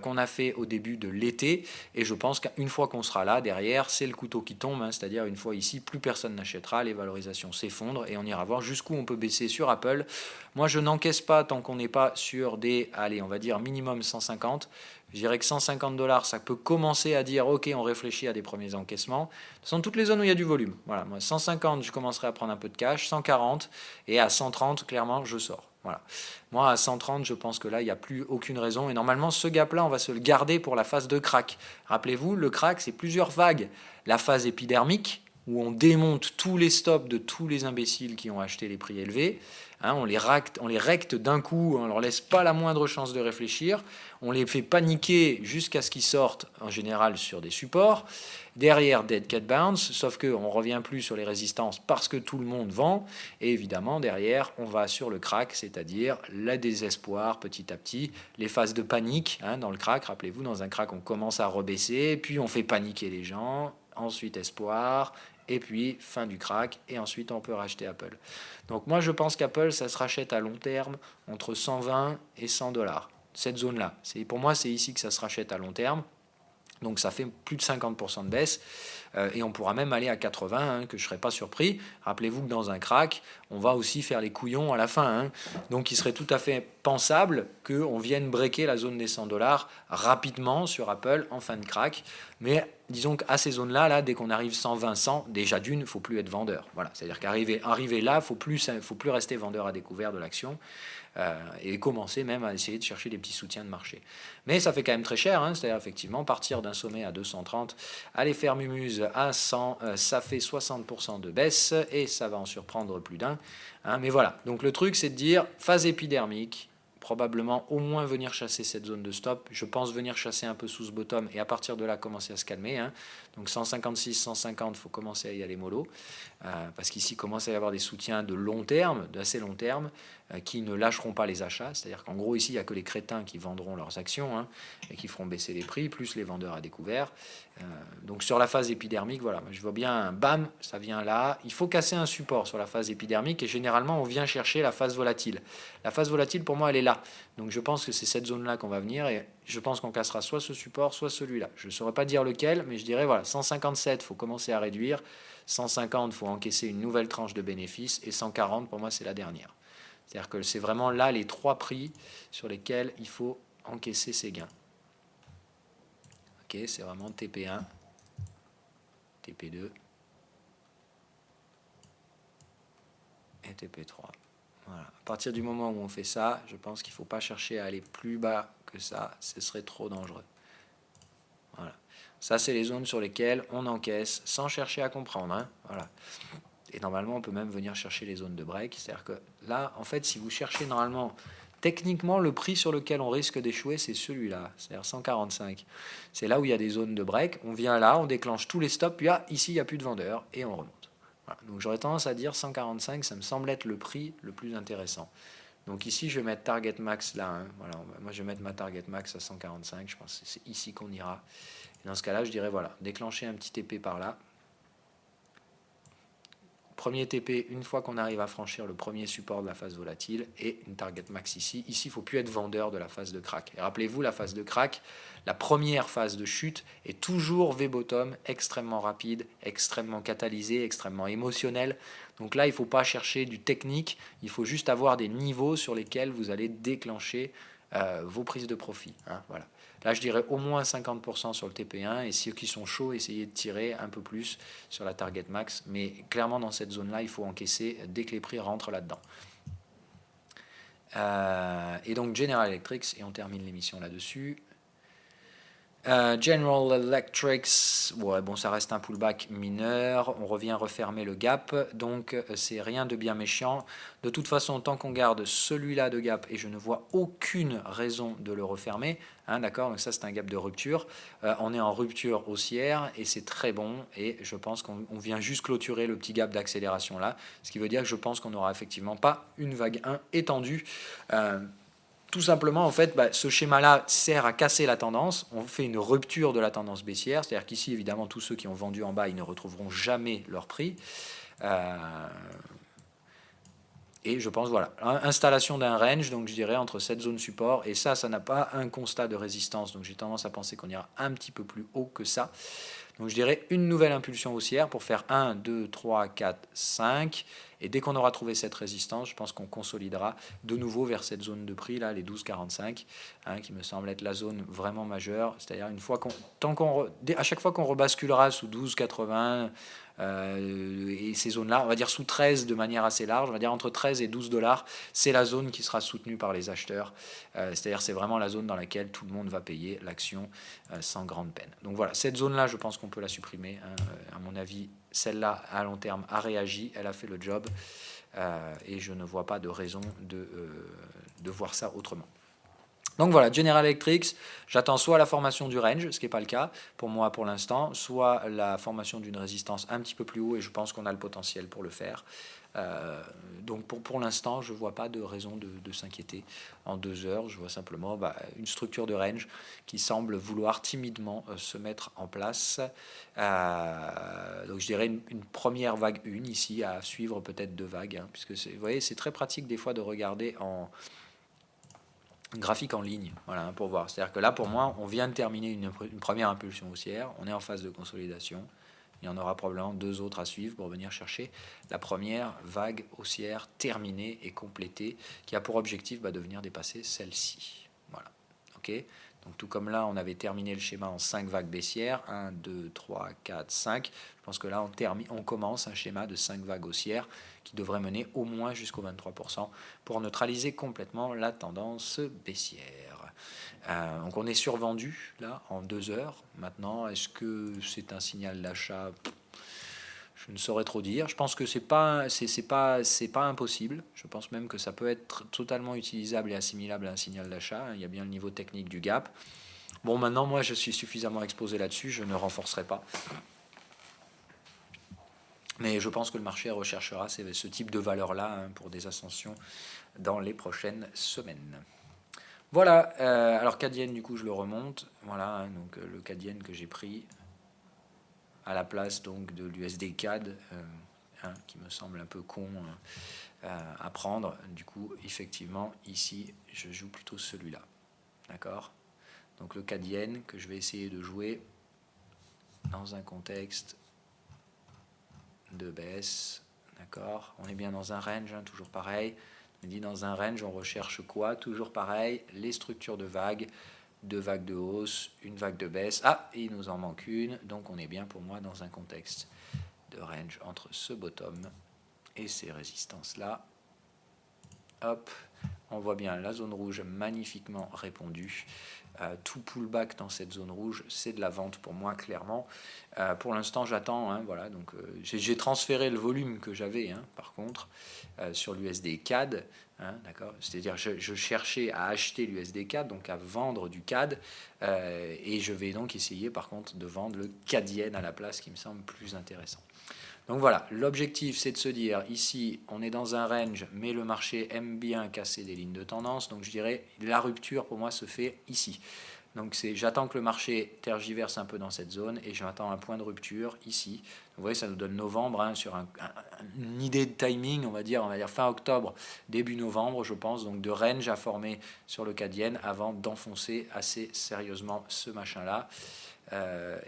qu'on a fait au début de l'été, et je pense qu'une fois qu'on sera là, derrière, c'est le couteau qui tombe, hein, c'est-à-dire une fois ici, plus personne n'achètera, les valorisations s'effondrent, et on ira voir jusqu'où on peut baisser sur Apple. Moi, je n'encaisse pas tant qu'on n'est pas sur des, allez, on va dire minimum 150. Je dirais que 150 $, ça peut commencer à dire, ok, on réfléchit à des premiers encaissements. Ce sont toutes les zones où il y a du volume. Voilà, moi, 150, je commencerai à prendre un peu de cash, 140, et à 130, clairement, je sors. Voilà. Moi, à 130, je pense que là, il n'y a plus aucune raison. Et normalement, ce gap-là, on va se le garder pour la phase de crack. Rappelez-vous, le crack, c'est plusieurs vagues. La phase épidermique, où on démonte tous les stops de tous les imbéciles qui ont acheté les prix élevés. Hein, on les recte d'un coup, on ne leur laisse pas la moindre chance de réfléchir. On les fait paniquer jusqu'à ce qu'ils sortent, en général, sur des supports. Derrière, dead cat bounce, sauf qu'on ne revient plus sur les résistances parce que tout le monde vend. Et évidemment, derrière, on va sur le crack, c'est-à-dire le désespoir petit à petit, les phases de panique dans le crack. Rappelez-vous, dans un crack, on commence à rebaisser, puis on fait paniquer les gens, ensuite espoir, et puis fin du crack, et ensuite on peut racheter Apple. Donc moi, je pense qu'Apple, ça se rachète à long terme entre 120 et 100 $. Cette zone-là, pour moi, c'est ici que ça se rachète à long terme. Donc ça fait plus de 50% de baisse, et on pourra même aller à 80, que je ne serais pas surpris. Rappelez-vous que dans un crack, on va aussi faire les couillons à la fin. Donc il serait tout à fait pensable qu'on vienne breaker la zone des 100 $ rapidement sur Apple en fin de crack. Mais disons qu'à ces zones-là, là, dès qu'on arrive 120, 100, déjà d'une, il ne faut plus être vendeur. Voilà. C'est-à-dire qu'arriver là, il ne faut plus rester vendeur à découvert de l'action. Et commencer même à essayer de chercher des petits soutiens de marché. Mais ça fait quand même très cher, c'est-à-dire effectivement partir d'un sommet à 230, aller faire mumuse à 100, ça fait 60% de baisse, et ça va en surprendre plus d'un. Mais voilà, donc le truc c'est de dire phase épidermique, probablement au moins venir chasser cette zone de stop. Je pense venir chasser un peu sous ce bottom, et à partir de là commencer à se calmer. Donc 156, 150, il faut commencer à y aller mollo, parce qu'ici il commence à y avoir des soutiens de long terme, d'assez long terme, qui ne lâcheront pas les achats. C'est-à-dire qu'en gros ici il n'y a que les crétins qui vendront leurs actions, et qui feront baisser les prix, plus les vendeurs à découvert. Donc sur la phase épidermique, voilà, je vois bien, bam, ça vient là. Il faut casser un support sur la phase épidermique et généralement on vient chercher la phase volatile. La phase volatile pour moi elle est là. Donc je pense que c'est cette zone-là qu'on va venir et je pense qu'on cassera soit ce support, soit celui-là. Je ne saurais pas dire lequel, mais je dirais voilà, 157, il faut commencer à réduire. 150, il faut encaisser une nouvelle tranche de bénéfices et 140 pour moi c'est la dernière. C'est-à-dire que c'est vraiment là les trois prix sur lesquels il faut encaisser ses gains. Ok, c'est vraiment TP1. TP2 et TP3. Voilà. À partir du moment où on fait ça, je pense qu'il ne faut pas chercher à aller plus bas que ça, ce serait trop dangereux. Voilà. Ça, c'est les zones sur lesquelles on encaisse sans chercher à comprendre. Hein. Voilà. Et normalement, on peut même venir chercher les zones de break. C'est-à-dire que là, en fait, si vous cherchez normalement, techniquement, le prix sur lequel on risque d'échouer, c'est celui-là, c'est-à-dire 145. C'est là où il y a des zones de break. On vient là, on déclenche tous les stops, puis ici, il n'y a plus de vendeurs, et on remonte. Voilà. Donc j'aurais tendance à dire 145, ça me semble être le prix le plus intéressant. Donc ici, je vais mettre target max là. Hein. Voilà, moi, je vais mettre ma target max à 145. Je pense que c'est ici qu'on ira. Et dans ce cas-là, je dirais voilà, déclencher un petit TP par là. Premier TP, une fois qu'on arrive à franchir le premier support de la phase volatile, et une target max ici. Ici, il ne faut plus être vendeur de la phase de crack. Et rappelez-vous, la phase de crack, la première phase de chute est toujours V-bottom, extrêmement rapide, extrêmement catalysée, extrêmement émotionnelle. Donc là, il ne faut pas chercher du technique, il faut juste avoir des niveaux sur lesquels vous allez déclencher vos prises de profit. Hein, voilà. Là, je dirais au moins 50% sur le TP1 et ceux qui sont chauds, essayez de tirer un peu plus sur la target max. Mais clairement, dans cette zone-là, il faut encaisser dès que les prix rentrent là-dedans. Et donc General Electric, et on termine l'émission là-dessus. General Electric, ouais, bon, ça reste un pullback mineur. On revient refermer le gap, donc c'est rien de bien méchant. De toute façon, tant qu'on garde celui-là de gap, et je ne vois aucune raison de le refermer, hein, d'accord, donc ça c'est un gap de rupture. On est en rupture haussière et c'est très bon. Et je pense qu'on vient juste clôturer le petit gap d'accélération là, ce qui veut dire que je pense qu'on n'aura effectivement pas une vague 1 étendue. Tout simplement, en fait, ce schéma-là sert à casser la tendance. On fait une rupture de la tendance baissière. C'est-à-dire qu'ici, évidemment, tous ceux qui ont vendu en bas, ils ne retrouveront jamais leur prix. Et je pense, voilà, installation d'un range, donc je dirais entre cette zone support, et ça n'a pas un constat de résistance. Donc j'ai tendance à penser qu'on ira un petit peu plus haut que ça. Donc je dirais une nouvelle impulsion haussière pour faire 1, 2, 3, 4, 5. Et dès qu'on aura trouvé cette résistance, je pense qu'on consolidera de nouveau vers cette zone de prix, là, les 12,45, hein, qui me semble être la zone vraiment majeure. C'est-à-dire à chaque fois qu'on rebasculera sous 12,80 et ces zones-là, on va dire sous 13 de manière assez large, on va dire entre 13 et 12 dollars, c'est la zone qui sera soutenue par les acheteurs. C'est-à-dire c'est vraiment la zone dans laquelle tout le monde va payer l'action sans grande peine. Donc voilà, cette zone-là, je pense qu'on peut la supprimer. Hein. À mon avis, celle-là, à long terme, a réagi, elle a fait le job, et je ne vois pas de raison de voir ça autrement. Donc voilà, General Electric, j'attends soit la formation du range, ce qui n'est pas le cas pour moi pour l'instant, soit la formation d'une résistance un petit peu plus haut, et je pense qu'on a le potentiel pour le faire. Donc pour l'instant, je ne vois pas de raison de s'inquiéter en 2 heures. Je vois simplement une structure de range qui semble vouloir timidement se mettre en place. Donc je dirais une première vague 1 ici, à suivre peut-être 2 vagues, hein, puisque vous voyez, c'est très pratique des fois de regarder en graphique en ligne, voilà, pour voir. C'est-à-dire que là, pour moi, on vient de terminer une première impulsion haussière, on est en phase de consolidation. Il y en aura probablement 2 autres à suivre pour venir chercher la première vague haussière terminée et complétée, qui a pour objectif de venir dépasser celle-ci. Voilà. Ok. Donc tout comme là, on avait terminé le schéma en 5 vagues baissières, 1, 2, 3, 4, 5. Je pense que là, on commence un schéma de 5 vagues haussières qui devrait mener au moins jusqu'au 23% pour neutraliser complètement la tendance baissière. Donc on est survendu là en 2 heures. Maintenant, est-ce que c'est un signal d'achat ? Je ne saurais trop dire. Je pense que c'est pas impossible. Je pense même que ça peut être totalement utilisable et assimilable à un signal d'achat. Il y a bien le niveau technique du gap. Bon, maintenant, moi, je suis suffisamment exposé là-dessus. Je ne renforcerai pas. Mais je pense que le marché recherchera ce type de valeur-là, hein, pour des ascensions dans les prochaines semaines. Voilà, alors CAD-Yen, du coup, je le remonte. Voilà, hein, donc le CAD-Yen que j'ai pris, à la place donc de l'USD CAD, qui me semble un peu con à prendre. Du coup, effectivement, ici, je joue plutôt celui-là. D'accord? Donc le CAD yen que je vais essayer de jouer dans un contexte de baisse. D'accord? On est bien dans un range, toujours pareil. On dit dans un range, on recherche quoi? Toujours pareil, les structures de vagues. Deux vagues de hausse, une vague de baisse. Ah, il nous en manque une. Donc on est bien pour moi dans un contexte de range entre ce bottom et ces résistances-là. Hop, on voit bien la zone rouge magnifiquement répondue. Tout pullback dans cette zone rouge, c'est de la vente pour moi, clairement. Pour l'instant, j'attends. Voilà, donc j'ai transféré le volume que j'avais, par contre, sur l'USD CAD. D'accord, c'est-à-dire je cherchais à acheter l'USD CAD, donc à vendre du CAD, et je vais donc essayer, par contre, de vendre le CAD yen à la place, qui me semble plus intéressant. Donc voilà, l'objectif c'est de se dire, ici on est dans un range, mais le marché aime bien casser des lignes de tendance, donc je dirais la rupture pour moi se fait ici. Donc j'attends que le marché tergiverse un peu dans cette zone et j'attends un point de rupture ici. Vous voyez, ça nous donne novembre, sur une idée de timing, on va dire fin octobre, début novembre, je pense, donc de range à former sur le CAD yen avant d'enfoncer assez sérieusement ce machin-là.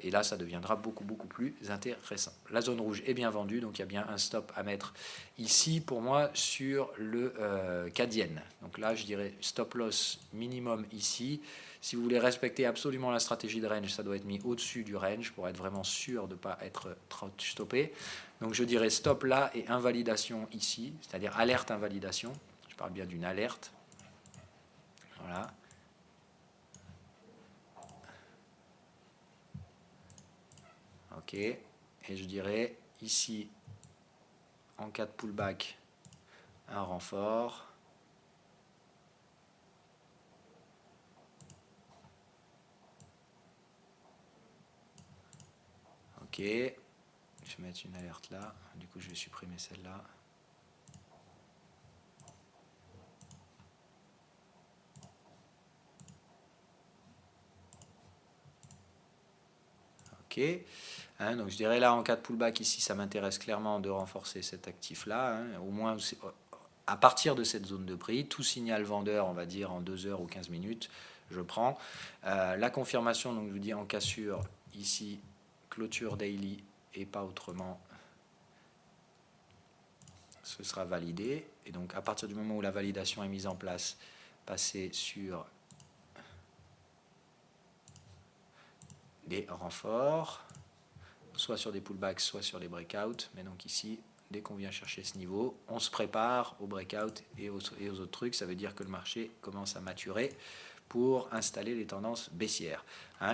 Et là, ça deviendra beaucoup plus intéressant. La zone rouge est bien vendue, donc il y a bien un stop à mettre ici pour moi sur le CAD yen. Donc là, je dirais stop loss minimum ici. Si vous voulez respecter absolument la stratégie de range, ça doit être mis au-dessus du range pour être vraiment sûr de ne pas être trop stoppé. Donc je dirais stop là et invalidation ici, c'est-à-dire alerte invalidation. Je parle bien d'une alerte. Voilà. Ok, et je dirais ici, en cas de pullback, un renfort. Ok, je vais mettre une alerte là, du coup je vais supprimer celle-là. Ok, donc je dirais là en cas de pullback ici, ça m'intéresse clairement de renforcer cet actif-là, au moins à partir de cette zone de prix, tout signal vendeur, on va dire en 2 heures ou 15 minutes, je prends. La confirmation, donc je vous dis en cassure, ici, clôture daily et pas autrement, ce sera validé. Et donc à partir du moment où la validation est mise en place, passer sur des renforts, soit sur des pullbacks, soit sur les breakouts. Mais donc ici, dès qu'on vient chercher ce niveau, on se prépare aux breakouts et aux autres trucs. Ça veut dire que le marché commence à maturer pour installer les tendances baissières.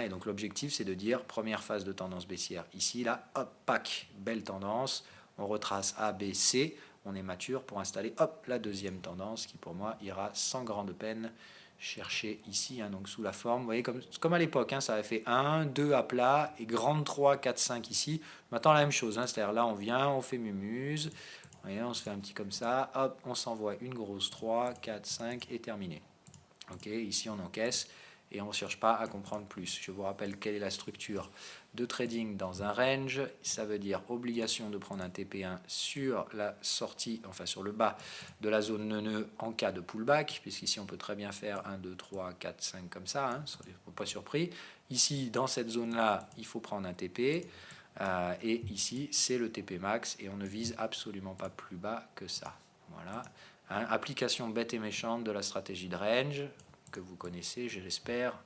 Et donc l'objectif, c'est de dire, première phase de tendance baissière ici, là, hop, pack, belle tendance, on retrace A, B, C, on est mature pour installer, hop, la deuxième tendance qui pour moi ira sans grande peine chercher ici, donc sous la forme, vous voyez, comme à l'époque, ça avait fait 1, 2 à plat, et grande 3, 4, 5 ici. Maintenant la même chose, c'est-à-dire là on vient, on fait mumuse, vous voyez, on se fait un petit comme ça, hop, on s'envoie une grosse 3, 4, 5 et terminé. Ok, ici on encaisse et on ne cherche pas à comprendre plus. Je vous rappelle quelle est la structure de trading dans un range. Ça veut dire obligation de prendre un TP1 sur la sortie, enfin sur le bas de la zone neuneu en cas de pullback, puisqu'ici on peut très bien faire 1, 2, 3, 4, 5 comme ça, pas surpris. Ici, dans cette zone-là, il faut prendre un TP. Et ici, c'est le TP max et on ne vise absolument pas plus bas que ça. Voilà. Application bête et méchante de la stratégie de range que vous connaissez, je l'espère.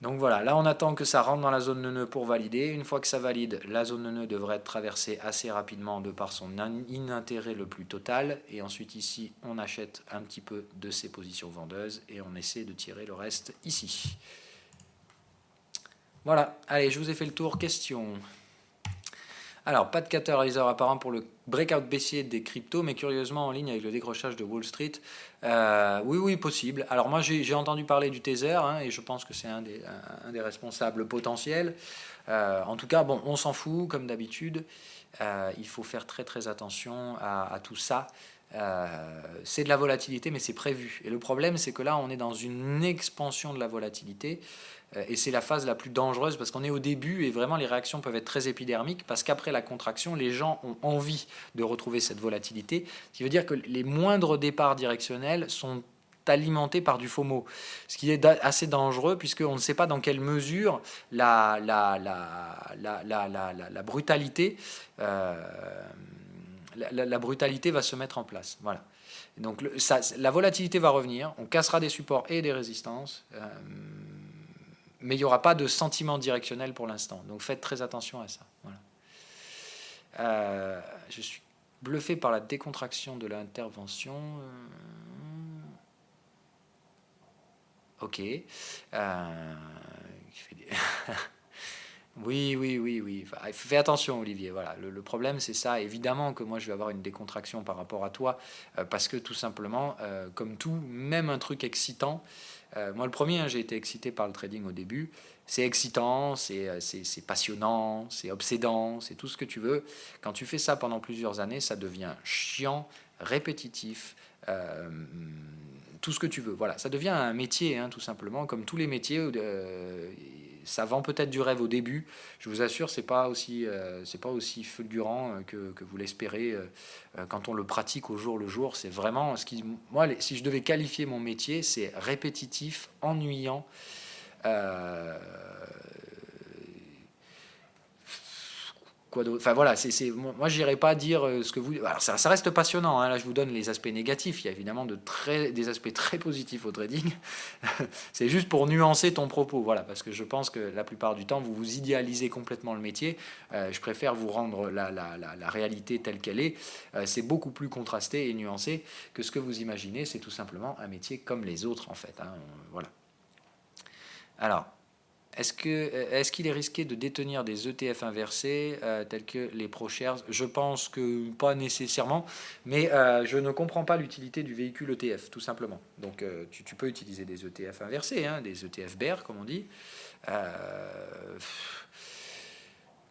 Donc voilà, là on attend que ça rentre dans la zone neuneu pour valider. Une fois que ça valide, la zone neuneu devrait être traversée assez rapidement de par son inintérêt le plus total. Et ensuite ici, on achète un petit peu de ces positions vendeuses et on essaie de tirer le reste ici. Voilà, allez, je vous ai fait le tour. Question. Alors, pas de catalyseur apparent pour le breakout baissier des cryptos, mais curieusement en ligne avec le décrochage de Wall Street. Oui, possible. Alors moi, j'ai entendu parler du Tether, et je pense que c'est un des responsables potentiels. En tout cas, bon, on s'en fout, comme d'habitude. Il faut faire très attention à tout ça. C'est de la volatilité, mais c'est prévu. Et le problème, c'est que là, on est dans une expansion de la volatilité. Et c'est la phase la plus dangereuse parce qu'on est au début et vraiment les réactions peuvent être très épidermiques parce qu'après la contraction, les gens ont envie de retrouver cette volatilité. Ce qui veut dire que les moindres départs directionnels sont alimentés par du FOMO, ce qui est assez dangereux puisqu'on ne sait pas dans quelle mesure la brutalité la brutalité va se mettre en place. Voilà. Donc la volatilité va revenir, on cassera des supports et des résistances, mais il n'y aura pas de sentiment directionnel pour l'instant. Donc faites très attention à ça. Voilà. Je suis bluffé par la décontraction de l'intervention. Ok. Oui. Fais attention, Olivier. Voilà. Le problème, c'est ça. Évidemment que moi, je vais avoir une décontraction par rapport à toi, parce que tout simplement, comme tout, même un truc excitant. Moi, le premier, j'ai été excité par le trading au début. C'est excitant, c'est passionnant, c'est obsédant, c'est tout ce que tu veux. Quand tu fais ça pendant plusieurs années, ça devient chiant, répétitif. Tout ce que tu veux. Voilà, ça devient un métier, hein, tout simplement, comme tous les métiers. Ça vend peut-être du rêve au début. Je vous assure, c'est pas aussi fulgurant que vous l'espérez quand on le pratique au jour le jour. C'est vraiment ce qui, moi, si je devais qualifier mon métier, c'est répétitif, ennuyant. Quoi d'autre? Enfin voilà, moi j'irai pas dire ce que vous. Alors ça reste passionnant, hein. Là je vous donne les aspects négatifs. Il y a évidemment des aspects très positifs au trading. C'est juste pour nuancer ton propos, voilà, parce que je pense que la plupart du temps vous vous idéalisez complètement le métier. Je préfère vous rendre la réalité telle qu'elle est. C'est beaucoup plus contrasté et nuancé que ce que vous imaginez. C'est tout simplement un métier comme les autres en fait, hein. Voilà. Alors. Est-ce qu'il est risqué de détenir des ETF inversés tels que les ProShares? Je pense que pas nécessairement, mais je ne comprends pas l'utilité du véhicule ETF, tout simplement. Donc tu peux utiliser des ETF inversés, hein, des ETF bear, comme on dit.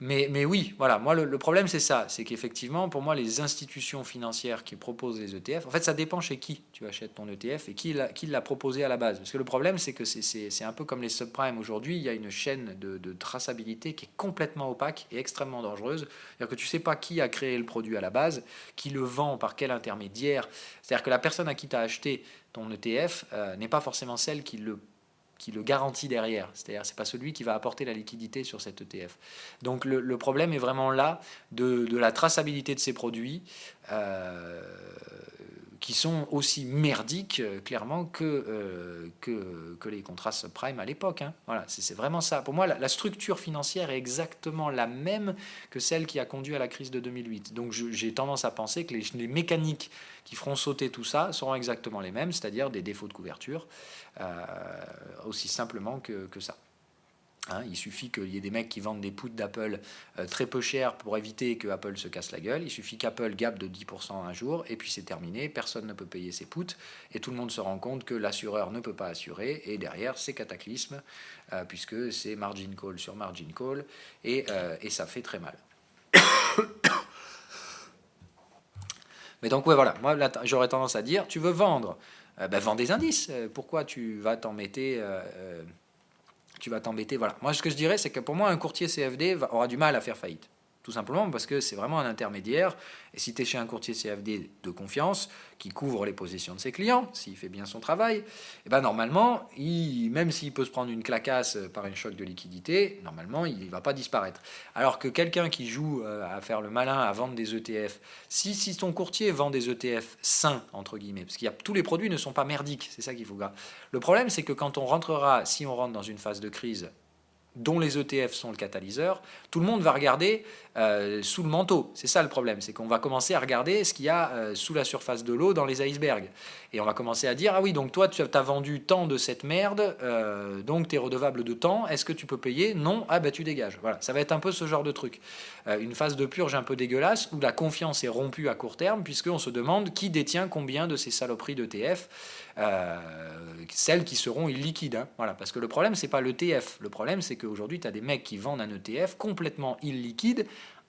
Mais oui, voilà, moi le problème c'est ça, c'est qu'effectivement pour moi les institutions financières qui proposent les ETF, en fait ça dépend chez qui tu achètes ton ETF et qui l'a proposé à la base. Parce que le problème c'est que c'est un peu comme les subprimes aujourd'hui, il y a une chaîne de traçabilité qui est complètement opaque et extrêmement dangereuse. C'est-à-dire que tu ne sais pas qui a créé le produit à la base, qui le vend par quel intermédiaire. C'est-à-dire que la personne à qui tu as acheté ton ETF n'est pas forcément celle qui le garantit derrière. C'est-à-dire c'est pas celui qui va apporter la liquidité sur cet ETF. Donc le problème est vraiment là de la traçabilité de ces produits qui sont aussi merdiques clairement que les contrats subprime à l'époque, hein. Voilà, c'est vraiment ça. Pour moi, la structure financière est exactement la même que celle qui a conduit à la crise de 2008. Donc j'ai tendance à penser que les mécaniques qui feront sauter tout ça seront exactement les mêmes, c'est-à-dire des défauts de couverture, aussi simplement que ça. Hein, il suffit qu'il y ait des mecs qui vendent des puts d'Apple très peu cher pour éviter que Apple se casse la gueule. Il suffit qu'Apple gappe de 10% un jour et puis c'est terminé. Personne ne peut payer ses puts et tout le monde se rend compte que l'assureur ne peut pas assurer. Et derrière, c'est cataclysme puisque c'est margin call sur margin call et ça fait très mal. Mais donc, ouais, voilà. Moi, là, j'aurais tendance à dire tu veux vendre, vends des indices. Pourquoi tu vas t'embêter voilà. Moi, ce que je dirais, c'est que pour moi, un courtier CFD aura du mal à faire faillite. Tout simplement parce que c'est vraiment un intermédiaire. Et si tu es chez un courtier CFD de confiance, qui couvre les positions de ses clients, s'il fait bien son travail, et ben normalement, même s'il peut se prendre une clacasse par un choc de liquidité, normalement, il ne va pas disparaître. Alors que quelqu'un qui joue à faire le malin, à vendre des ETF, si ton courtier vend des ETF sains, entre guillemets, parce que tous les produits ne sont pas merdiques, c'est ça qu'il faut voir. Le problème, c'est que quand on rentrera, si on rentre dans une phase de crise, dont les ETF sont le catalyseur, tout le monde va regarder sous le manteau. C'est ça le problème, c'est qu'on va commencer à regarder ce qu'il y a sous la surface de l'eau dans les icebergs. Et on va commencer à dire, ah oui, donc toi, tu as vendu tant de cette merde, donc tu es redevable de tant, est-ce que tu peux payer? Non, ah ben tu dégages. Voilà, ça va être un peu ce genre de truc. Une phase de purge un peu dégueulasse, où la confiance est rompue à court terme, puisqu'on se demande qui détient combien de ces saloperies d'ETF, celles qui seront illiquides. Hein. Voilà, parce que le problème, c'est pas l'ETF. Le problème, c'est qu'aujourd'hui, tu as des mecs qui vendent un ETF complètement illiquide,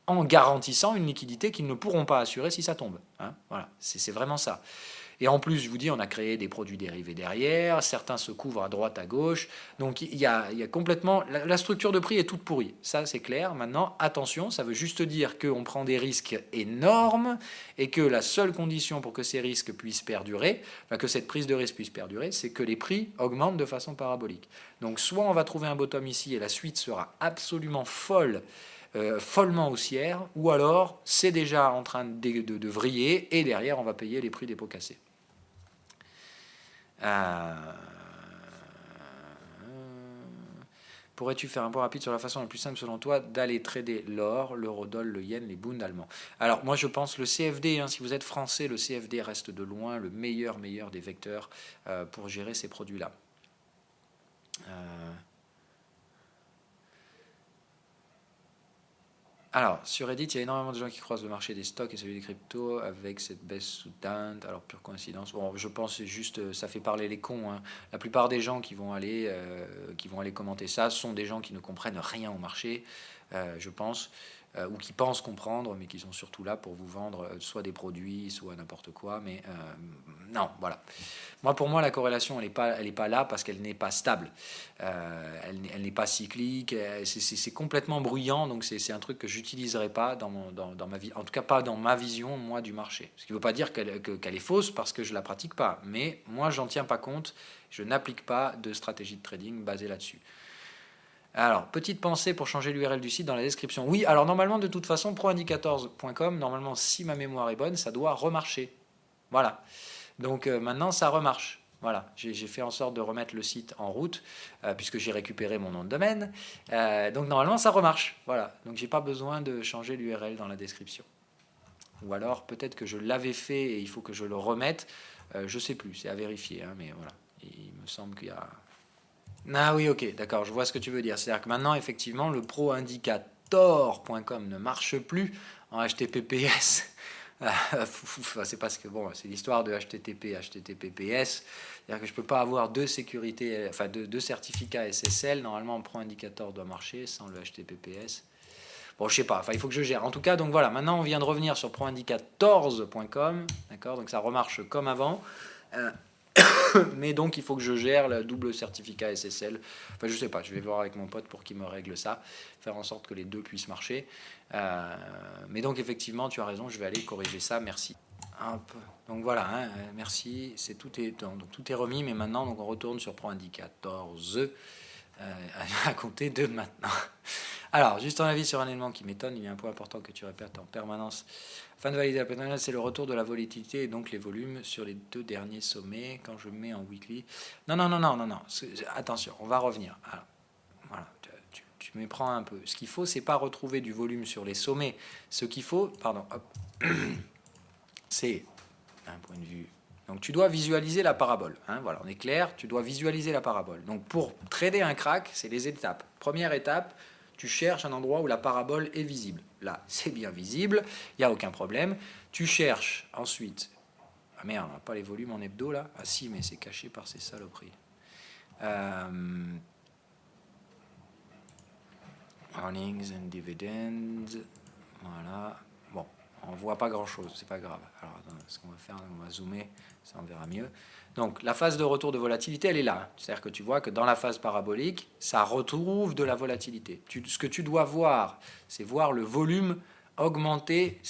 en garantissant une liquidité qu'ils ne pourront pas assurer si ça tombe. Hein, voilà, c'est vraiment ça. Et en plus, je vous dis, on a créé des produits dérivés derrière, certains se couvrent à droite, à gauche. Donc il y a complètement... La structure de prix est toute pourrie, ça c'est clair. Maintenant, attention, ça veut juste dire qu'on prend des risques énormes et que la seule condition pour que ces risques puissent perdurer, enfin, que cette prise de risque puisse perdurer, c'est que les prix augmentent de façon parabolique. Donc soit on va trouver un bottom ici et la suite sera absolument folle, follement haussière, ou alors c'est déjà en train de vriller et derrière on va payer les prix des pots cassés. Pourrais-tu faire un point rapide sur la façon la plus simple selon toi d'aller trader l'or, l'eurodoll, le yen, les bunds allemands? Alors moi je pense le CFD, hein, si vous êtes français, le CFD reste de loin le meilleur des vecteurs pour gérer ces produits-là. Alors, sur Reddit, il y a énormément de gens qui croisent le marché des stocks et celui des cryptos avec cette baisse soudaine. Alors, pure coïncidence. Bon, je pense que c'est juste, ça fait parler les cons. Hein. La plupart des gens qui vont aller commenter ça sont des gens qui ne comprennent rien au marché, je pense, ou qui pensent comprendre, mais qui sont surtout là pour vous vendre soit des produits, soit n'importe quoi. Mais non, voilà. Pour moi, la corrélation, elle est pas là parce qu'elle n'est pas stable. Elle n'est pas cyclique. C'est complètement bruyant, donc c'est un truc que j'utiliserai pas dans ma vie. En tout cas, pas dans ma vision, moi, du marché. Ce qui ne veut pas dire qu'elle est fausse parce que je la pratique pas. Mais moi, j'en tiens pas compte. Je n'applique pas de stratégie de trading basée là-dessus. Alors, petite pensée pour changer l'URL du site dans la description. Oui, alors normalement, de toute façon, proindicators.com, normalement, si ma mémoire est bonne, ça doit remarcher. Voilà. Donc maintenant, ça remarche. Voilà, j'ai fait en sorte de remettre le site en route, puisque j'ai récupéré mon nom de domaine. Donc normalement, ça remarche. Voilà, donc j'ai pas besoin de changer l'URL dans la description. Ou alors, peut-être que je l'avais fait et il faut que je le remette. Je sais plus, c'est à vérifier. Hein, mais voilà, il me semble qu'il y a... Ah oui, ok, d'accord, je vois ce que tu veux dire. C'est-à-dire que maintenant, effectivement, le proindicator.com ne marche plus en HTTPS. C'est parce que bon, c'est l'histoire de HTTP, HTTPS. C'est-à-dire que je peux pas avoir deux sécurités, enfin deux certificats SSL. Normalement, ProIndicator doit marcher sans le HTTPS. Bon, je sais pas. Enfin, il faut que je gère. En tout cas, donc voilà. Maintenant, on vient de revenir sur proindicators.com. D'accord, donc ça remarche comme avant. Mais donc il faut que je gère le double certificat SSL. Enfin, je sais pas, je vais voir avec mon pote pour qu'il me règle ça, faire en sorte que les deux puissent marcher. Mais donc effectivement, tu as raison, je vais aller corriger ça, merci. Donc voilà, hein, merci, tout est remis, mais maintenant donc on retourne sur ProIndicators à compter de maintenant. Alors, juste un avis sur un élément qui m'étonne, il y a un point important que tu répètes en permanence. Afin de valider la pénalité, c'est le retour de la volatilité et donc les volumes sur les deux derniers sommets. Quand je mets en weekly... Non. Attention, on va revenir. Alors, voilà, tu méprends un peu. Ce qu'il faut, c'est pas retrouver du volume sur les sommets. Ce qu'il faut, c'est un point de vue... Donc tu dois visualiser la parabole. Hein, voilà, on est clair, tu dois visualiser la parabole. Donc pour trader un crack, c'est les étapes. Première étape, tu cherches un endroit où la parabole est visible. Là, c'est bien visible, il n'y a aucun problème. Tu cherches ensuite... Ah merde, on n'a pas les volumes en hebdo là. Ah si, mais c'est caché par ces saloperies. Earnings and dividends. Voilà. Bon, on ne voit pas grand-chose, c'est pas grave. Alors, attends, ce qu'on va faire, on va zoomer, ça on verra mieux. Donc, la phase de retour de volatilité, elle est là. C'est-à-dire que tu vois que dans la phase parabolique, ça retrouve de la volatilité. Ce que tu dois voir, c'est voir le volume augmenter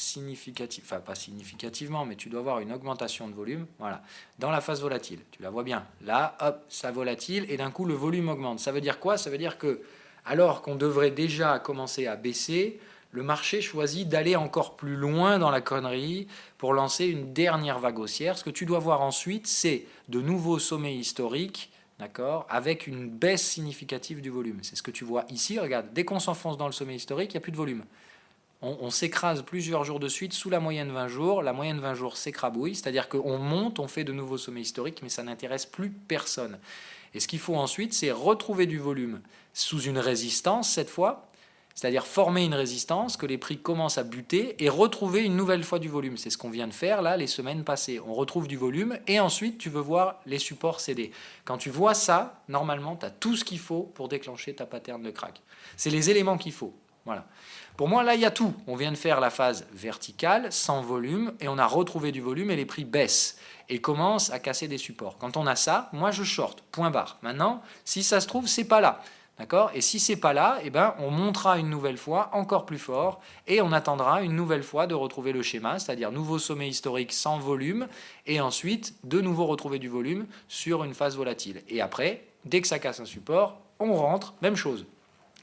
enfin pas significativement, mais tu dois avoir une augmentation de volume, voilà, dans la phase volatile. Tu la vois bien. Là, hop, ça volatile, et d'un coup, le volume augmente. Ça veut dire quoi? Ça veut dire que, alors qu'on devrait déjà commencer à baisser, le marché choisit d'aller encore plus loin dans la connerie pour lancer une dernière vague haussière. Ce que tu dois voir ensuite, c'est de nouveaux sommets historiques, d'accord, avec une baisse significative du volume. C'est ce que tu vois ici. Regarde, dès qu'on s'enfonce dans le sommet historique, il n'y a plus de volume. On s'écrase plusieurs jours de suite sous la moyenne 20 jours. La moyenne 20 jours s'écrabouille, c'est-à-dire qu'on monte, on fait de nouveaux sommets historiques, mais ça n'intéresse plus personne. Et ce qu'il faut ensuite, c'est retrouver du volume sous une résistance cette fois, c'est-à-dire former une résistance, que les prix commencent à buter et retrouver une nouvelle fois du volume. C'est ce qu'on vient de faire là les semaines passées. On retrouve du volume et ensuite tu veux voir les supports céder. Quand tu vois ça, normalement, tu as tout ce qu'il faut pour déclencher ta pattern de crack. C'est les éléments qu'il faut. Voilà. Pour moi, là, il y a tout. On vient de faire la phase verticale, sans volume, et on a retrouvé du volume et les prix baissent et commencent à casser des supports. Quand on a ça, moi, je short, point barre. Maintenant, si ça se trouve, c'est pas là. D'accord ? Et si c'est pas là, eh ben, on montera une nouvelle fois encore plus fort et on attendra une nouvelle fois de retrouver le schéma, c'est-à-dire nouveau sommet historique sans volume et ensuite de nouveau retrouver du volume sur une phase volatile. Et après, dès que ça casse un support, on rentre, même chose.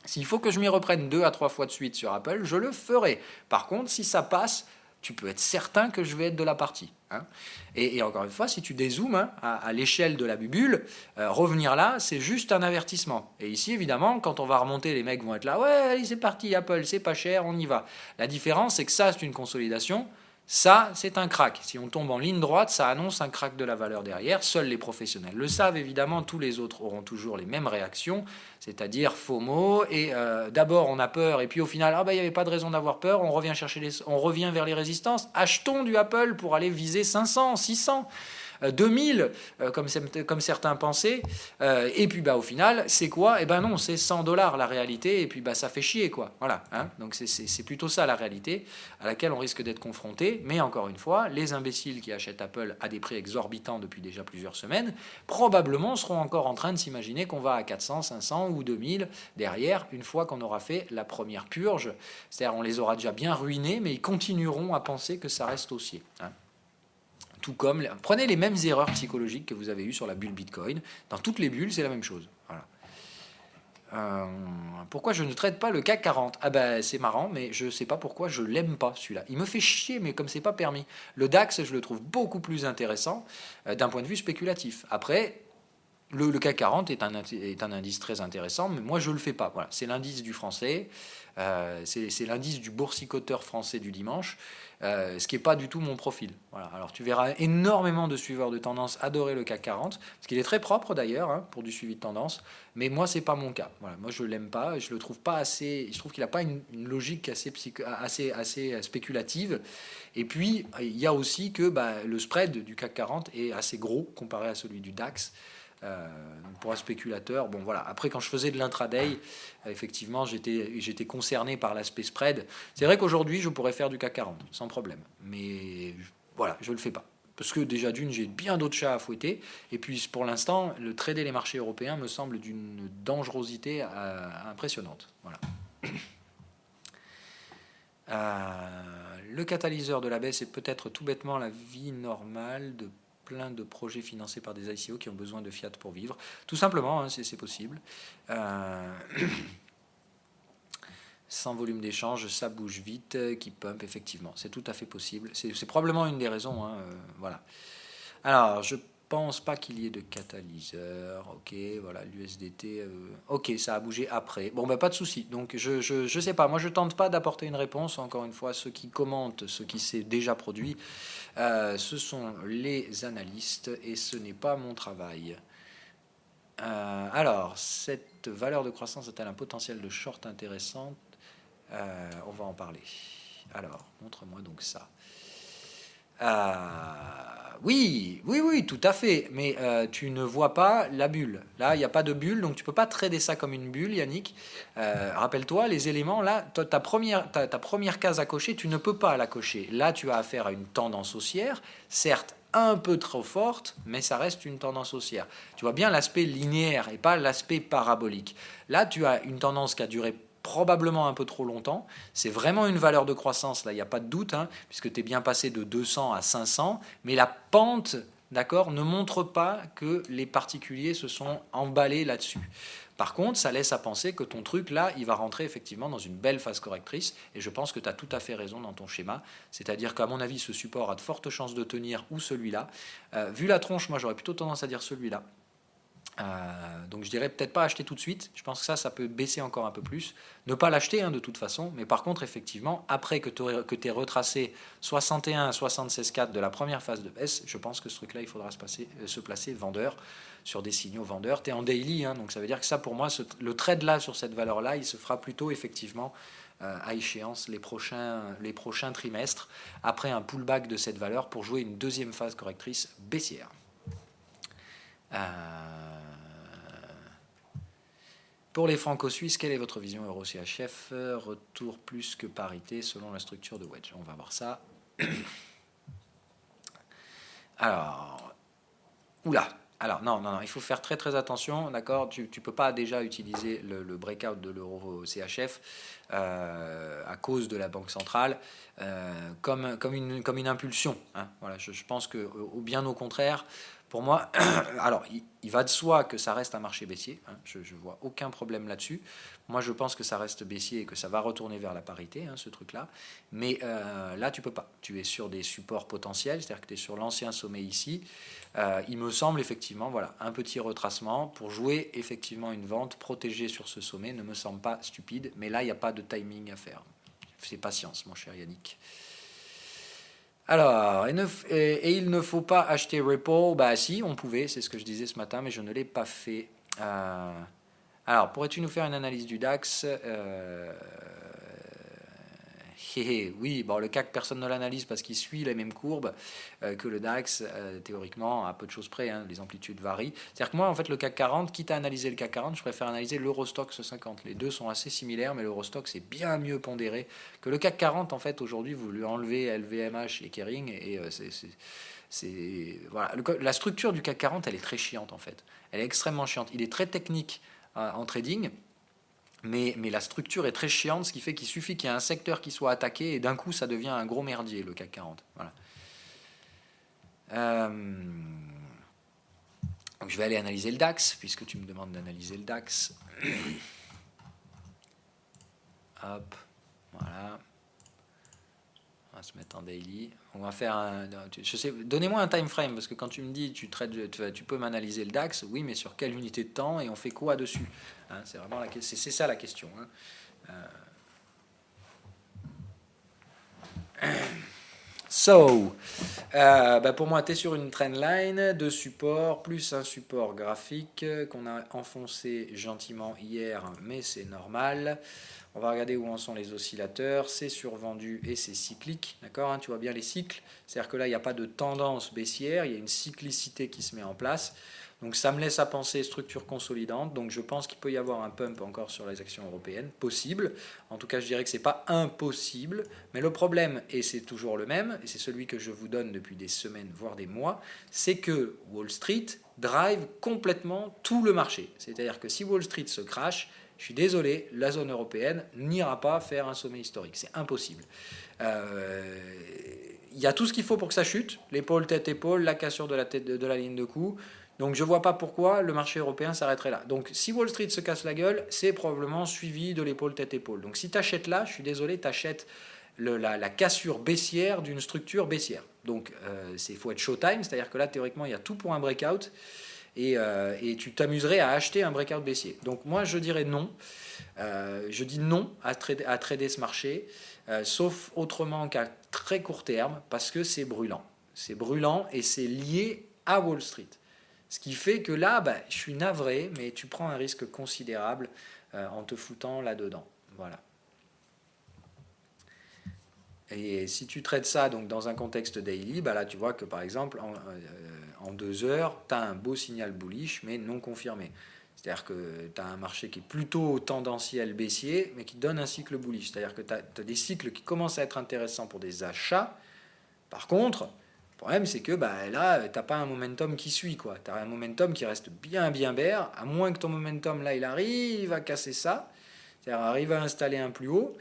S'il faut que je m'y reprenne 2 à 3 fois de suite sur Apple, je le ferai. Par contre, si ça passe, tu peux être certain que je vais être de la partie. Hein. Et encore une fois, si tu dézoomes hein, à l'échelle de la bulle, revenir là, c'est juste un avertissement. Et ici, évidemment, quand on va remonter, les mecs vont être là, ouais, allez, c'est parti, Apple, c'est pas cher, on y va. La différence, c'est que ça, c'est une consolidation. Ça, c'est un crack. Si on tombe en ligne droite, ça annonce un crack de la valeur derrière. Seuls les professionnels le savent, évidemment. Tous les autres auront toujours les mêmes réactions, c'est-à-dire FOMO. Et d'abord, on a peur, et puis au final, il n'y avait pas de raison d'avoir peur. On revient vers les résistances. Achetons du Apple pour aller viser 500, 600. 2000, comme certains pensaient, et puis au final, c'est quoi ? Eh ben non, c'est 100$ la réalité, et puis ça fait chier, quoi. Voilà, hein. Donc c'est plutôt ça la réalité à laquelle on risque d'être confronté, mais encore une fois, les imbéciles qui achètent Apple à des prix exorbitants depuis déjà plusieurs semaines, probablement seront encore en train de s'imaginer qu'on va à 400, 500 ou 2000 derrière, une fois qu'on aura fait la première purge, c'est-à-dire on les aura déjà bien ruinés, mais ils continueront à penser que ça reste haussier, hein. Tout comme, prenez les mêmes erreurs psychologiques que vous avez eues sur la bulle Bitcoin. Dans toutes les bulles, c'est la même chose. Voilà. Pourquoi je ne traite pas le CAC 40 ? Ah ben c'est marrant, mais je ne sais pas pourquoi je l'aime pas celui-là. Il me fait chier, mais comme c'est pas permis. Le DAX, je le trouve beaucoup plus intéressant d'un point de vue spéculatif. Après, le CAC 40 est un indice très intéressant, mais moi je ne le fais pas. Voilà. C'est l'indice du français, c'est l'indice du boursicoteur français du dimanche. Ce qui n'est pas du tout mon profil. Voilà. Alors tu verras énormément de suiveurs de tendance adorer le CAC 40, parce qu'il est très propre d'ailleurs hein, pour du suivi de tendance, mais moi c'est pas mon cas. Voilà. Moi je l'aime pas, je le trouve pas assez, je trouve qu'il n'a pas une logique assez spéculative. Et puis il y a aussi que le spread du CAC 40 est assez gros comparé à celui du DAX. Pour un spéculateur, bon voilà. Après, quand je faisais de l'intraday, effectivement, j'étais concerné par l'aspect spread. C'est vrai qu'aujourd'hui, je pourrais faire du CAC 40 sans problème, mais voilà, je le fais pas parce que déjà d'une, j'ai bien d'autres chats à fouetter, et puis pour l'instant, le trader les marchés européens me semble d'une dangerosité impressionnante. Voilà. Le catalyseur de la baisse est peut-être tout bêtement la vie normale de plein de projets financés par des ICO qui ont besoin de fiat pour vivre. Tout simplement, hein, c'est possible. Sans volume d'échange, ça bouge vite, qui pump, effectivement. C'est tout à fait possible. C'est probablement une des raisons. Hein, voilà. Alors, je pense pas qu'il y ait de catalyseur. Ok, voilà, l'USDT. Ok, ça a bougé après. Bon, pas de souci. Donc, je sais pas. Moi, je tente pas d'apporter une réponse. Encore une fois, ceux qui commentent, ce qui s'est déjà produit, ce sont les analystes et ce n'est pas mon travail. Alors, cette valeur de croissance a-t-elle un potentiel de short intéressant ? On va en parler. Alors, montre-moi donc ça. Oui, tout à fait. Mais tu ne vois pas la bulle. Là, il n'y a pas de bulle, donc tu ne peux pas trader ça comme une bulle, Yannick. Rappelle-toi, les éléments, là, ta première case à cocher, tu ne peux pas la cocher. Là, tu as affaire à une tendance haussière, certes un peu trop forte, mais ça reste une tendance haussière. Tu vois bien l'aspect linéaire et pas l'aspect parabolique. Là, tu as une tendance qui a duré probablement un peu trop longtemps. C'est vraiment une valeur de croissance, là, il n'y a pas de doute, hein, puisque tu es bien passé de 200 à 500, mais la pente, d'accord, ne montre pas que les particuliers se sont emballés là-dessus. Par contre, ça laisse à penser que ton truc, là, il va rentrer effectivement dans une belle phase correctrice, et je pense que tu as tout à fait raison dans ton schéma, c'est-à-dire qu'à mon avis, ce support a de fortes chances de tenir, ou celui-là. Vu la tronche, moi, j'aurais plutôt tendance à dire celui-là. Donc je dirais peut-être pas acheter tout de suite, je pense que ça peut baisser encore un peu plus, ne pas l'acheter hein, de toute façon, mais par contre effectivement après que tu aies retracé 61 à 76,4 de la première phase de baisse, je pense que ce truc là il faudra se placer vendeur sur des signaux vendeurs. Tu es en daily, hein, donc ça veut dire que ça pour moi le trade là sur cette valeur là il se fera plutôt effectivement à échéance les prochains trimestres après un pullback de cette valeur pour jouer une deuxième phase correctrice baissière. Pour les franco-suisses, quelle est votre vision euro-CHF? Retour plus que parité selon la structure de wedge. On va voir ça. Alors, oula. Alors, non, il faut faire très très attention, d'accord? Tu ne peux pas déjà utiliser le breakout de l'euro CHF à cause de la Banque centrale comme une impulsion. Hein. Voilà, je pense que, bien au contraire, pour moi, alors il va de soi que ça reste un marché baissier, hein, je ne vois aucun problème là-dessus. Moi, je pense que ça reste baissier et que ça va retourner vers la parité, hein, ce truc-là. Mais là, tu peux pas. Tu es sur des supports potentiels, c'est-à-dire que tu es sur l'ancien sommet ici. Il me semble effectivement, voilà, un petit retracement pour jouer effectivement une vente protégée sur ce sommet ne me semble pas stupide. Mais là, il n'y a pas de timing à faire. C'est patience, mon cher Yannick. Alors, et il ne faut pas acheter Ripple. Bah si, on pouvait, c'est ce que je disais ce matin, mais je ne l'ai pas fait. Alors, pourrais-tu nous faire une analyse du DAX? Oui, bon, le CAC, personne ne l'analyse parce qu'il suit les mêmes courbes que le DAX, théoriquement, à peu de choses près, hein, les amplitudes varient. C'est-à-dire que moi, en fait, le CAC 40, quitte à analyser le CAC 40, je préfère analyser l'Eurostoxx 50. Les deux sont assez similaires, mais l'Eurostoxx est bien mieux pondéré que le CAC 40. En fait, aujourd'hui, vous lui enlevez LVMH et Kering, et voilà. La structure du CAC 40, elle est très chiante, en fait. Elle est extrêmement chiante. Il est très technique en trading. Mais la structure est très chiante, ce qui fait qu'il suffit qu'il y ait un secteur qui soit attaqué et d'un coup ça devient un gros merdier, le CAC 40. Voilà. Donc je vais aller analyser le DAX, puisque tu me demandes d'analyser le DAX. Hop, voilà. On va se mettre en daily. On va faire un. Je sais, donnez-moi un time frame, parce que quand tu me dis tu peux m'analyser le DAX, oui, mais sur quelle unité de temps et on fait quoi dessus, hein, c'est vraiment c'est ça la question. Hein. Pour moi, tu es sur une trendline de support, plus un support graphique qu'on a enfoncé gentiment hier, mais c'est normal. On va regarder où en sont les oscillateurs. C'est survendu et c'est cyclique. D'accord, hein, tu vois bien les cycles. C'est-à-dire que là, il n'y a pas de tendance baissière, il y a une cyclicité qui se met en place. Donc ça me laisse à penser structure consolidante. Donc je pense qu'il peut y avoir un pump encore sur les actions européennes, possible. En tout cas, je dirais que ce n'est pas impossible. Mais le problème, et c'est toujours le même, et c'est celui que je vous donne depuis des semaines, voire des mois, c'est que Wall Street drive complètement tout le marché. C'est-à-dire que si Wall Street se crache, je suis désolé, la zone européenne n'ira pas faire un sommet historique. C'est impossible. Il y a tout ce qu'il faut pour que ça chute. L'épaule, tête-épaule, la cassure de la ligne de coup. Donc je ne vois pas pourquoi le marché européen s'arrêterait là. Donc si Wall Street se casse la gueule, c'est probablement suivi de l'épaule tête-épaule. Donc si tu achètes là, je suis désolé, tu achètes la cassure baissière d'une structure baissière. Donc il faut être showtime, c'est-à-dire que là théoriquement il y a tout pour un breakout et tu t'amuserais à acheter un breakout baissier. Donc moi je dirais non. Je dis non à trader ce marché, sauf autrement qu'à très court terme, parce que c'est brûlant. C'est brûlant et c'est lié à Wall Street. Ce qui fait que là, je suis navré, mais tu prends un risque considérable en te foutant là-dedans. Voilà. Et si tu traites ça donc, dans un contexte daily, là tu vois que par exemple, en 2 heures, tu as un beau signal bullish, mais non confirmé. C'est-à-dire que tu as un marché qui est plutôt tendanciel baissier, mais qui donne un cycle bullish. C'est-à-dire que tu as des cycles qui commencent à être intéressants pour des achats. Par contre, le problème, c'est que là, tu n'as pas un momentum qui suit. Tu as un momentum qui reste bien bear, à moins que ton momentum, là, il arrive à casser ça, c'est-à-dire arrive à installer un plus haut.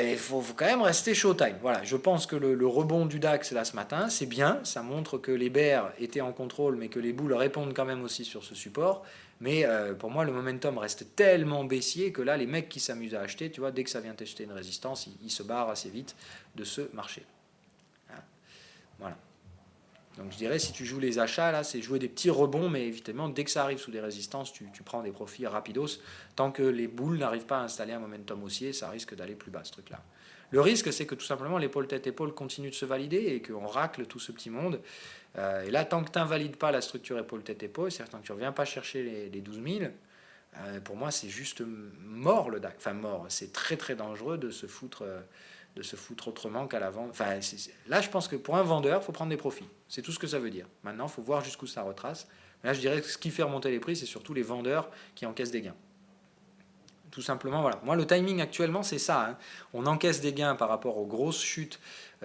Il faut quand même rester showtime. Voilà, je pense que le rebond du DAX, là, ce matin, c'est bien. Ça montre que les bears étaient en contrôle, mais que les bulls répondent quand même aussi sur ce support. Mais pour moi, le momentum reste tellement baissier que là, les mecs qui s'amusent à acheter, tu vois, dès que ça vient tester une résistance, ils se barrent assez vite de ce marché. Voilà. Donc je dirais, si tu joues les achats, là, c'est jouer des petits rebonds, mais évidemment, dès que ça arrive sous des résistances, tu prends des profits rapidos. Tant que les boules n'arrivent pas à installer un momentum haussier, ça risque d'aller plus bas, ce truc-là. Le risque, c'est que tout simplement, l'épaule tête-épaule continue de se valider et qu'on racle tout ce petit monde. Et là, tant que tu n'invalides pas la structure épaule tête-épaule, c'est-à-dire que tu ne reviens pas chercher les 12 000, pour moi, c'est juste mort le DAX. Enfin, mort. C'est très, très dangereux de se foutre autrement qu'à la vente. Enfin, là, je pense que pour un vendeur, il faut prendre des profits. C'est tout ce que ça veut dire. Maintenant, il faut voir jusqu'où ça retrace. Là, je dirais que ce qui fait remonter les prix, c'est surtout les vendeurs qui encaissent des gains. Tout simplement, voilà. Moi, le timing actuellement, c'est ça, hein. On encaisse des gains par rapport aux grosses chutes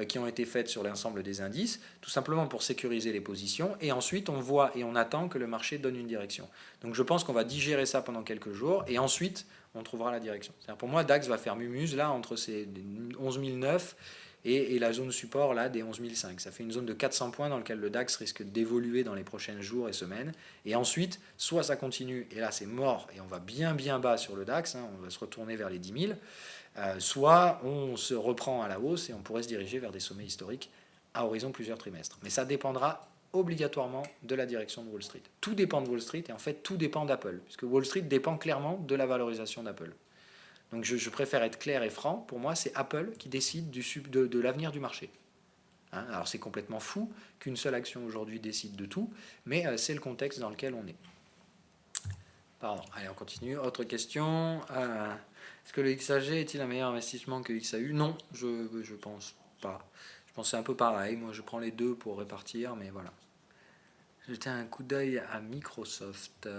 qui ont été faites sur l'ensemble des indices, tout simplement pour sécuriser les positions. Et ensuite, on voit et on attend que le marché donne une direction. Donc, je pense qu'on va digérer ça pendant quelques jours. Et ensuite, on trouvera la direction. C'est-à-dire, pour moi, DAX va faire mumuse là entre ces 11 009 et la zone support là des 11 005. Ça fait une zone de 400 points dans laquelle le DAX risque d'évoluer dans les prochains jours et semaines. Et ensuite, soit ça continue, et là c'est mort, et on va bien bas sur le DAX, hein, on va se retourner vers les 10 000, soit on se reprend à la hausse et on pourrait se diriger vers des sommets historiques à horizon plusieurs trimestres. Mais ça dépendra obligatoirement de la direction de Wall Street. Tout dépend de Wall Street, et en fait tout dépend d'Apple, puisque Wall Street dépend clairement de la valorisation d'Apple. Donc je préfère être clair et franc. Pour moi, c'est Apple qui décide de l'avenir du marché. Hein, alors c'est complètement fou qu'une seule action aujourd'hui décide de tout, mais c'est le contexte dans lequel on est. Pardon, allez on continue. Autre question. Est-ce que le XAG est-il un meilleur investissement que XAU? Non, je pense pas. Je pense que c'est un peu pareil. Moi je prends les deux pour répartir, mais voilà. Jetez un coup d'œil à Microsoft.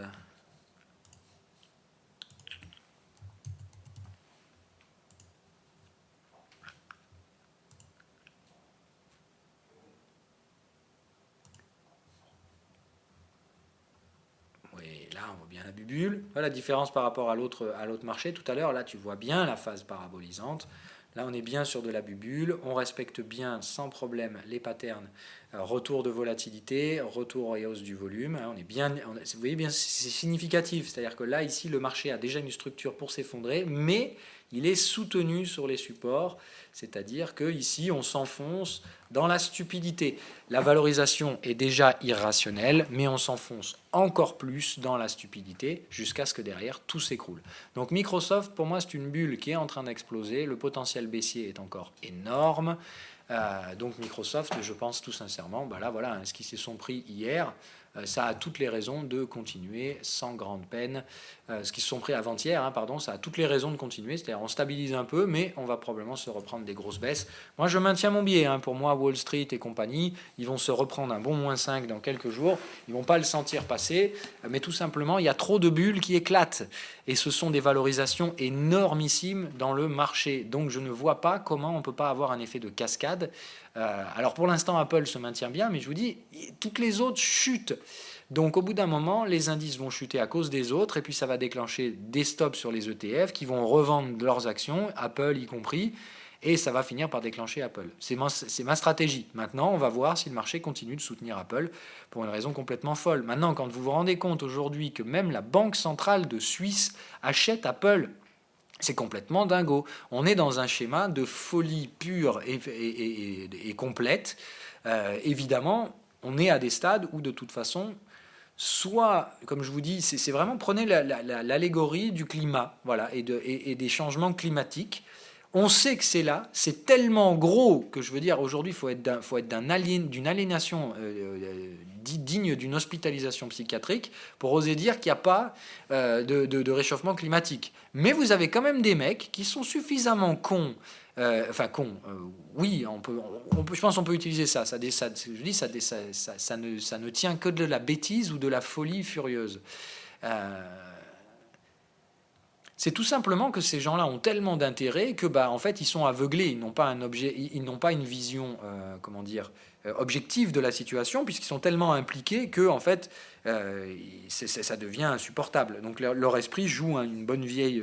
Là, on voit bien la bubule. Voilà la différence par rapport à l'autre marché tout à l'heure. Là, tu vois bien la phase parabolisante. Là, on est bien sur de la bubule. On respecte bien, sans problème, les patterns. Retour de volatilité, retour et hausse du volume. On est bien, vous voyez bien, c'est significatif. C'est-à-dire que là, ici, le marché a déjà une structure pour s'effondrer, mais il est soutenu sur les supports. C'est-à-dire qu'ici, on s'enfonce dans la stupidité. La valorisation est déjà irrationnelle, mais on s'enfonce encore plus dans la stupidité jusqu'à ce que derrière tout s'écroule. Donc Microsoft, pour moi, c'est une bulle qui est en train d'exploser. Le potentiel baissier est encore énorme. Donc Microsoft, je pense tout sincèrement, voilà, ce qui s'est son prix hier, ça a toutes les raisons de continuer sans grande peine. Ce qui se sont pris avant-hier, ça a toutes les raisons de continuer. C'est-à-dire on stabilise un peu, mais on va probablement se reprendre des grosses baisses. Moi, je maintiens mon biais. Pour moi, Wall Street et compagnie, ils vont se reprendre un bon -5 dans quelques jours. Ils ne vont pas le sentir passer, mais tout simplement, il y a trop de bulles qui éclatent. Et ce sont des valorisations énormissimes dans le marché. Donc, je ne vois pas comment on ne peut pas avoir un effet de cascade. Alors, pour l'instant, Apple se maintient bien, mais je vous dis, toutes les autres chutent. Donc au bout d'un moment, les indices vont chuter à cause des autres, et puis ça va déclencher des stops sur les ETF qui vont revendre leurs actions, Apple y compris, et ça va finir par déclencher Apple. C'est ma stratégie. Maintenant, on va voir si le marché continue de soutenir Apple pour une raison complètement folle. Maintenant, quand vous vous rendez compte aujourd'hui que même la Banque centrale de Suisse achète Apple, c'est complètement dingo. On est dans un schéma de folie pure et complète. Évidemment, on est à des stades où de toute façon, soit, comme je vous dis, c'est vraiment, prenez l'allégorie du climat, voilà, et des changements climatiques. On sait que c'est là, c'est tellement gros que je veux dire, aujourd'hui, il faut être d'une aliénation digne d'une hospitalisation psychiatrique pour oser dire qu'il n'y a pas de réchauffement climatique. Mais vous avez quand même des mecs qui sont suffisamment cons. Oui, je pense qu'on peut utiliser ça. Ça ne tient que de la bêtise ou de la folie furieuse. C'est tout simplement que ces gens-là ont tellement d'intérêt que, en fait, ils sont aveuglés. Ils n'ont pas une vision, objective de la situation, puisqu'ils sont tellement impliqués que, en fait, ça devient insupportable. Donc, leur esprit joue une bonne vieille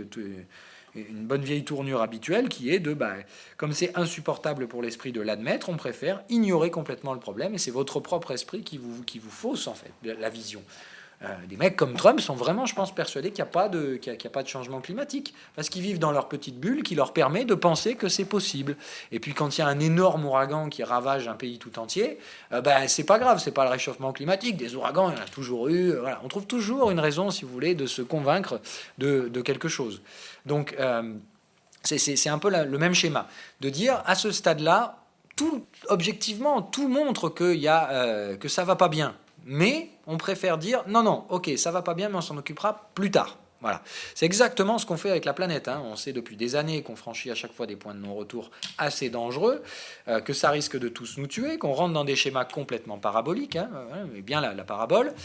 tournure habituelle qui est comme c'est insupportable pour l'esprit de l'admettre, on préfère ignorer complètement le problème, et c'est votre propre esprit qui vous fausse, en fait, la vision. Des mecs comme Trump sont vraiment, je pense, persuadés qu'il n'y a pas de changement climatique, parce qu'ils vivent dans leur petite bulle qui leur permet de penser que c'est possible. Et puis quand il y a un énorme ouragan qui ravage un pays tout entier, c'est pas grave, c'est pas le réchauffement climatique. Des ouragans, il y en a toujours eu. Voilà. On trouve toujours une raison, si vous voulez, de se convaincre de quelque chose. Donc c'est un peu le même schéma, de dire à ce stade-là, objectivement, tout montre que ça va pas bien. Mais on préfère dire non, ok, ça va pas bien, mais on s'en occupera plus tard. Voilà. C'est exactement ce qu'on fait avec la planète. On sait depuis des années qu'on franchit à chaque fois des points de non-retour assez dangereux, que ça risque de tous nous tuer, qu'on rentre dans des schémas complètement paraboliques, mais bien la parabole.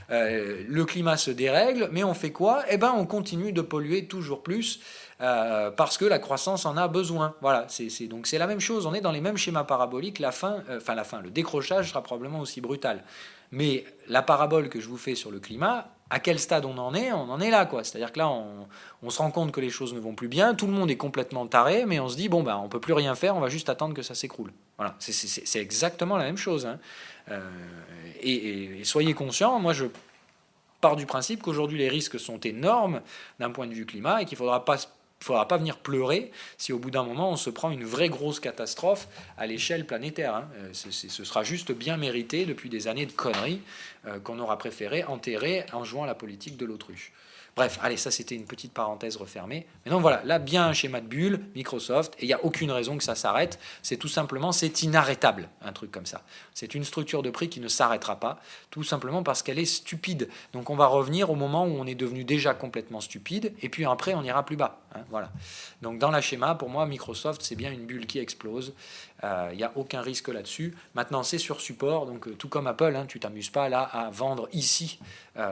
Le climat se dérègle, mais on fait quoi? On continue de polluer toujours plus. Parce que la croissance en a besoin. Voilà, donc c'est la même chose, on est dans les mêmes schémas paraboliques, le décrochage sera probablement aussi brutal. Mais la parabole que je vous fais sur le climat, à quel stade on en est? On en est là, quoi. C'est-à-dire que là, on se rend compte que les choses ne vont plus bien, tout le monde est complètement taré, mais on se dit, on peut plus rien faire, on va juste attendre que ça s'écroule. Voilà, c'est exactement la même chose. Et soyez conscients, moi je pars du principe qu'aujourd'hui les risques sont énormes d'un point de vue climat et qu'il ne faudra pas venir pleurer si au bout d'un moment on se prend une vraie grosse catastrophe à l'échelle planétaire. Ce sera juste bien mérité depuis des années de conneries qu'on aura préféré enterrer en jouant la politique de l'autruche. Bref, allez, ça c'était une petite parenthèse refermée. Mais donc voilà, là bien un schéma de bulle, Microsoft, et il n'y a aucune raison que ça s'arrête. C'est tout simplement, c'est inarrêtable, un truc comme ça. C'est une structure de prix qui ne s'arrêtera pas, tout simplement parce qu'elle est stupide. Donc on va revenir au moment où on est devenu déjà complètement stupide, et puis après on ira plus bas. Voilà. Donc dans la schéma, pour moi, Microsoft, c'est bien une bulle qui explose. Il n'y a aucun risque là-dessus. Maintenant, c'est sur support, donc tout comme Apple, tu t'amuses pas là à vendre ici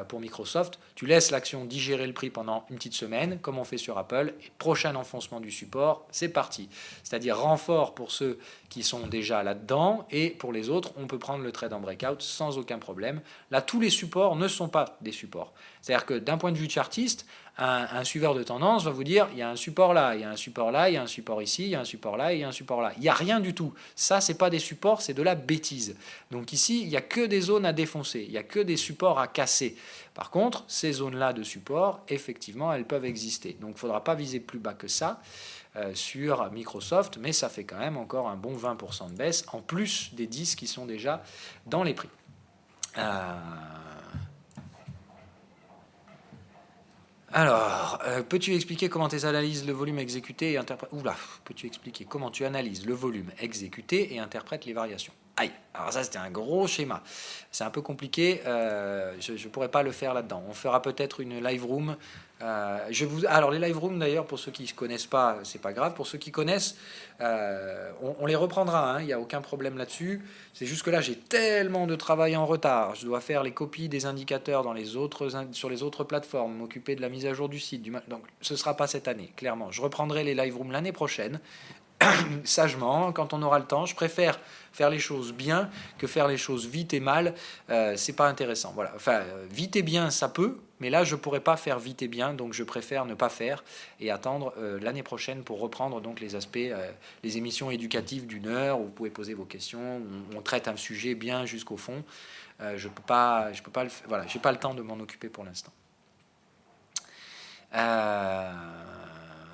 pour Microsoft. Tu laisses l'action digérer le prix pendant une petite semaine, comme on fait sur Apple, et prochain enfoncement du support, c'est parti. C'est-à-dire renfort pour ceux qui sont déjà là-dedans, et pour les autres, on peut prendre le trade en breakout sans aucun problème. Là, tous les supports ne sont pas des supports. C'est-à-dire que d'un point de vue chartiste, un suiveur de tendance va vous dire il y a un support là, il y a un support là, il y a un support ici, il y a un support là, il y a un support là. Il n'y a rien du tout. Ça, c'est pas des supports, c'est de la bêtise. Donc ici, il n'y a que des zones à défoncer, il n'y a que des supports à casser. Par contre, ces zones-là de support, effectivement, elles peuvent exister. Donc il ne faudra pas viser plus bas que ça sur Microsoft, mais ça fait quand même encore un bon 20% de baisse, en plus des 10 qui sont déjà dans les prix. Alors, peux-tu expliquer comment tu analyses le volume exécuté et interprètes... peux-tu expliquer comment tu analyses le volume exécuté et interprètes les variations? Aïe, alors ça c'était un gros schéma. C'est un peu compliqué, je ne pourrais pas le faire là-dedans. On fera peut-être une live room. Alors les live rooms d'ailleurs, pour ceux qui ne connaissent pas, c'est pas grave. Pour ceux qui connaissent, on les reprendra, il n'y a aucun problème là-dessus. C'est juste que là j'ai tellement de travail en retard. Je dois faire les copies des indicateurs sur les autres plateformes, m'occuper de la mise à jour du site. Donc ce ne sera pas cette année, clairement. Je reprendrai les live rooms l'année prochaine. Sagement, quand on aura le temps. Je préfère faire les choses bien que faire les choses vite et mal. C'est pas intéressant. Voilà. Enfin, vite et bien, ça peut, mais là, je pourrais pas faire vite et bien, donc je préfère ne pas faire et attendre l'année prochaine pour reprendre donc les aspects, les émissions éducatives d'1 heure où vous pouvez poser vos questions, où on traite un sujet bien jusqu'au fond. Je peux pas voilà, j'ai pas le temps de m'en occuper pour l'instant.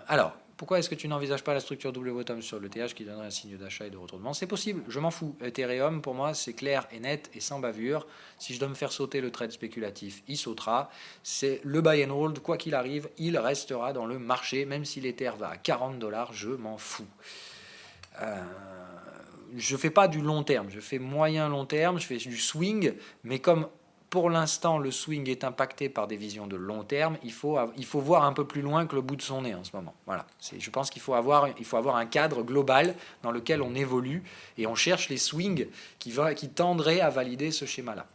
Alors. Pourquoi est-ce que tu n'envisages pas la structure double bottom sur l'ETH qui donnerait un signe d'achat et de retournement? C'est possible, je m'en fous. Ethereum, pour moi, c'est clair et net et sans bavure. Si je dois me faire sauter le trade spéculatif, il sautera. C'est le buy and hold, quoi qu'il arrive, il restera dans le marché. Même si l'Ether va à $40, je m'en fous. Je ne fais pas du long terme, je fais moyen long terme, je fais du swing, mais comme pour l'instant, le swing est impacté par des visions de long terme. Il faut voir un peu plus loin que le bout de son nez en ce moment. Voilà. Je pense qu'il faut avoir un cadre global dans lequel on évolue et on cherche les swings qui tendraient à valider ce schéma-là.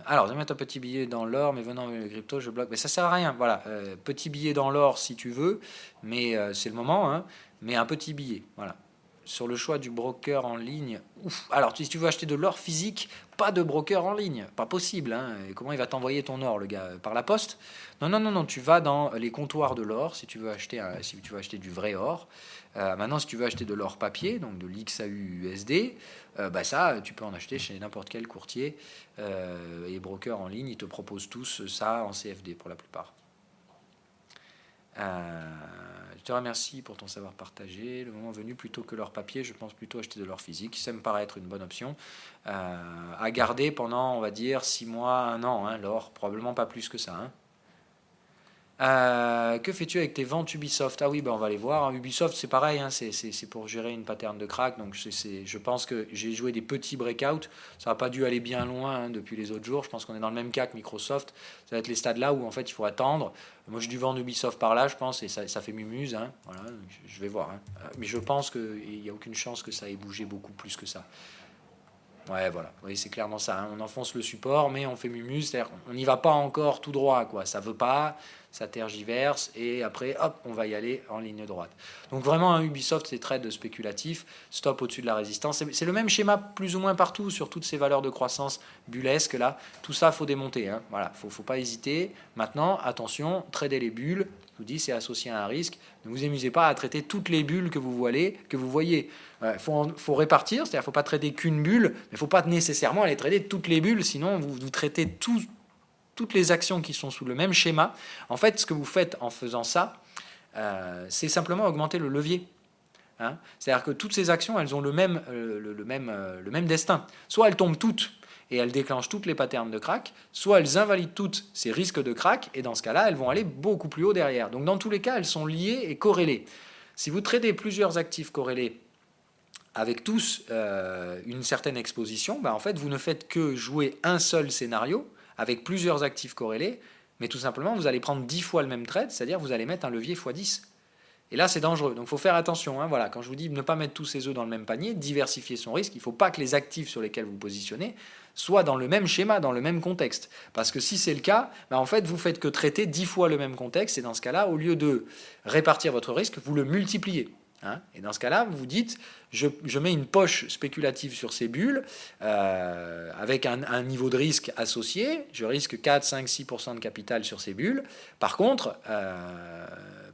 Alors, je vais mettre un petit billet dans l'or, mais venant avec le crypto, je bloque. Mais ça sert à rien. Voilà, petit billet dans l'or si tu veux, mais c'est le moment. Mais un petit billet. Voilà. Sur le choix du broker en ligne. Alors, si tu veux acheter de l'or physique, pas de broker en ligne. Pas possible. Et comment il va t'envoyer ton or, le gars? Par la poste? Non. Tu vas dans les comptoirs de l'or si tu veux acheter du vrai or. Maintenant, si tu veux acheter de l'or papier, donc de l'XAUUSD, ça, tu peux en acheter chez n'importe quel courtier. Et brokers en ligne, ils te proposent tous ça en CFD pour la plupart. Je te remercie pour ton savoir partagé. Le moment venu, plutôt que l'or papier, je pense plutôt acheter de l'or physique. Ça me paraît être une bonne option. À garder pendant, on va dire, 6 mois, 1 an. L'or, probablement pas plus que ça. Que fais-tu avec tes ventes Ubisoft? Ah oui, ben on va les voir, hein. Ubisoft, c'est pareil, hein, c'est pour gérer une pattern de crack. Donc je pense que j'ai joué des petits breakouts. Ça n'a pas dû aller bien loin, hein, depuis les autres jours. Je pense qu'on est dans le même cas que Microsoft. Ça va être les stades là où en fait il faut attendre. Moi, j'ai dû vendre Ubisoft par là, je pense, et ça fait mumuse, hein. Voilà, je vais voir, hein. Mais je pense qu'il n'y a aucune chance que ça ait bougé beaucoup plus que ça. Ouais, voilà. Oui, c'est clairement ça, hein. On enfonce le support, mais on fait mumuse, c'est-à-dire on n'y va pas encore tout droit, quoi. Ça veut pas, ça tergiverse, et après, hop, on va y aller en ligne droite. Donc vraiment, un Ubisoft, c'est trade spéculatif, stop au-dessus de la résistance. C'est le même schéma plus ou moins partout sur toutes ces valeurs de croissance bullesques là. Tout ça, faut démonter, hein. Voilà, faut pas hésiter. Maintenant, attention, trader les bulles. Je vous dis, c'est associé à un risque. Ne vous amusez pas à traiter toutes les bulles que vous voyez. Il faut répartir, c'est-à-dire qu'il ne faut pas traiter qu'une bulle, mais il ne faut pas nécessairement aller traiter toutes les bulles, sinon vous traitez toutes les actions qui sont sous le même schéma. En fait, ce que vous faites en faisant ça, c'est simplement augmenter le levier. Hein. C'est-à-dire que toutes ces actions, elles ont le même destin. Soit elles tombent toutes et elles déclenchent toutes les patterns de crack, soit elles invalident toutes ces risques de crack, et dans ce cas-là, elles vont aller beaucoup plus haut derrière. Donc dans tous les cas, elles sont liées et corrélées. Si vous tradez plusieurs actifs corrélés avec tous une certaine exposition, en fait, vous ne faites que jouer un seul scénario avec plusieurs actifs corrélés, mais tout simplement, vous allez prendre 10 fois le même trade, c'est-à-dire vous allez mettre un levier x10. Et là, c'est dangereux. Donc, il faut faire attention, hein. Voilà. Quand je vous dis ne pas mettre tous ses œufs dans le même panier, diversifier son risque, il ne faut pas que les actifs sur lesquels vous positionnez soient dans le même schéma, dans le même contexte. Parce que si c'est le cas, en fait, vous faites que traiter 10 fois le même contexte, et dans ce cas-là, au lieu de répartir votre risque, vous le multipliez. Hein. Et dans ce cas-là, vous dites, je mets une poche spéculative sur ces bulles avec un niveau de risque associé. Je risque 4, 5, 6% de capital sur ces bulles. Par contre,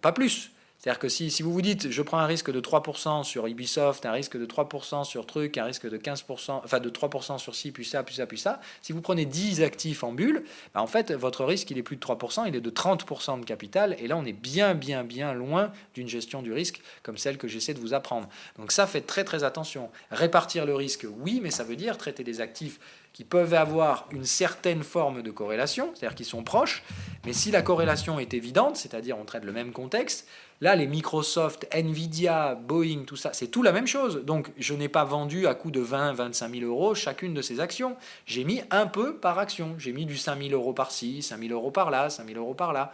pas plus. C'est-à-dire que si vous vous dites, je prends un risque de 3% sur Ubisoft, un risque de 3% sur truc, un risque de 15%, enfin de 3% sur ci, puis ça, puis ça, puis ça, si vous prenez 10 actifs en bulle, en fait, votre risque, il est plus de 3%, il est de 30% de capital, et là, on est bien, bien, bien loin d'une gestion du risque comme celle que j'essaie de vous apprendre. Donc ça, faites très, très attention. Répartir le risque, oui, mais ça veut dire traiter des actifs qui peuvent avoir une certaine forme de corrélation, c'est-à-dire qu'ils sont proches, mais si la corrélation est évidente, c'est-à-dire on traite le même contexte, là, les Microsoft, Nvidia, Boeing, tout ça, c'est tout la même chose. Donc, je n'ai pas vendu à coût de 20 25 000 euros chacune de ces actions. J'ai mis un peu par action. J'ai mis du 5 000 euros par-ci, 5 000 euros par-là, 5 000 euros par-là.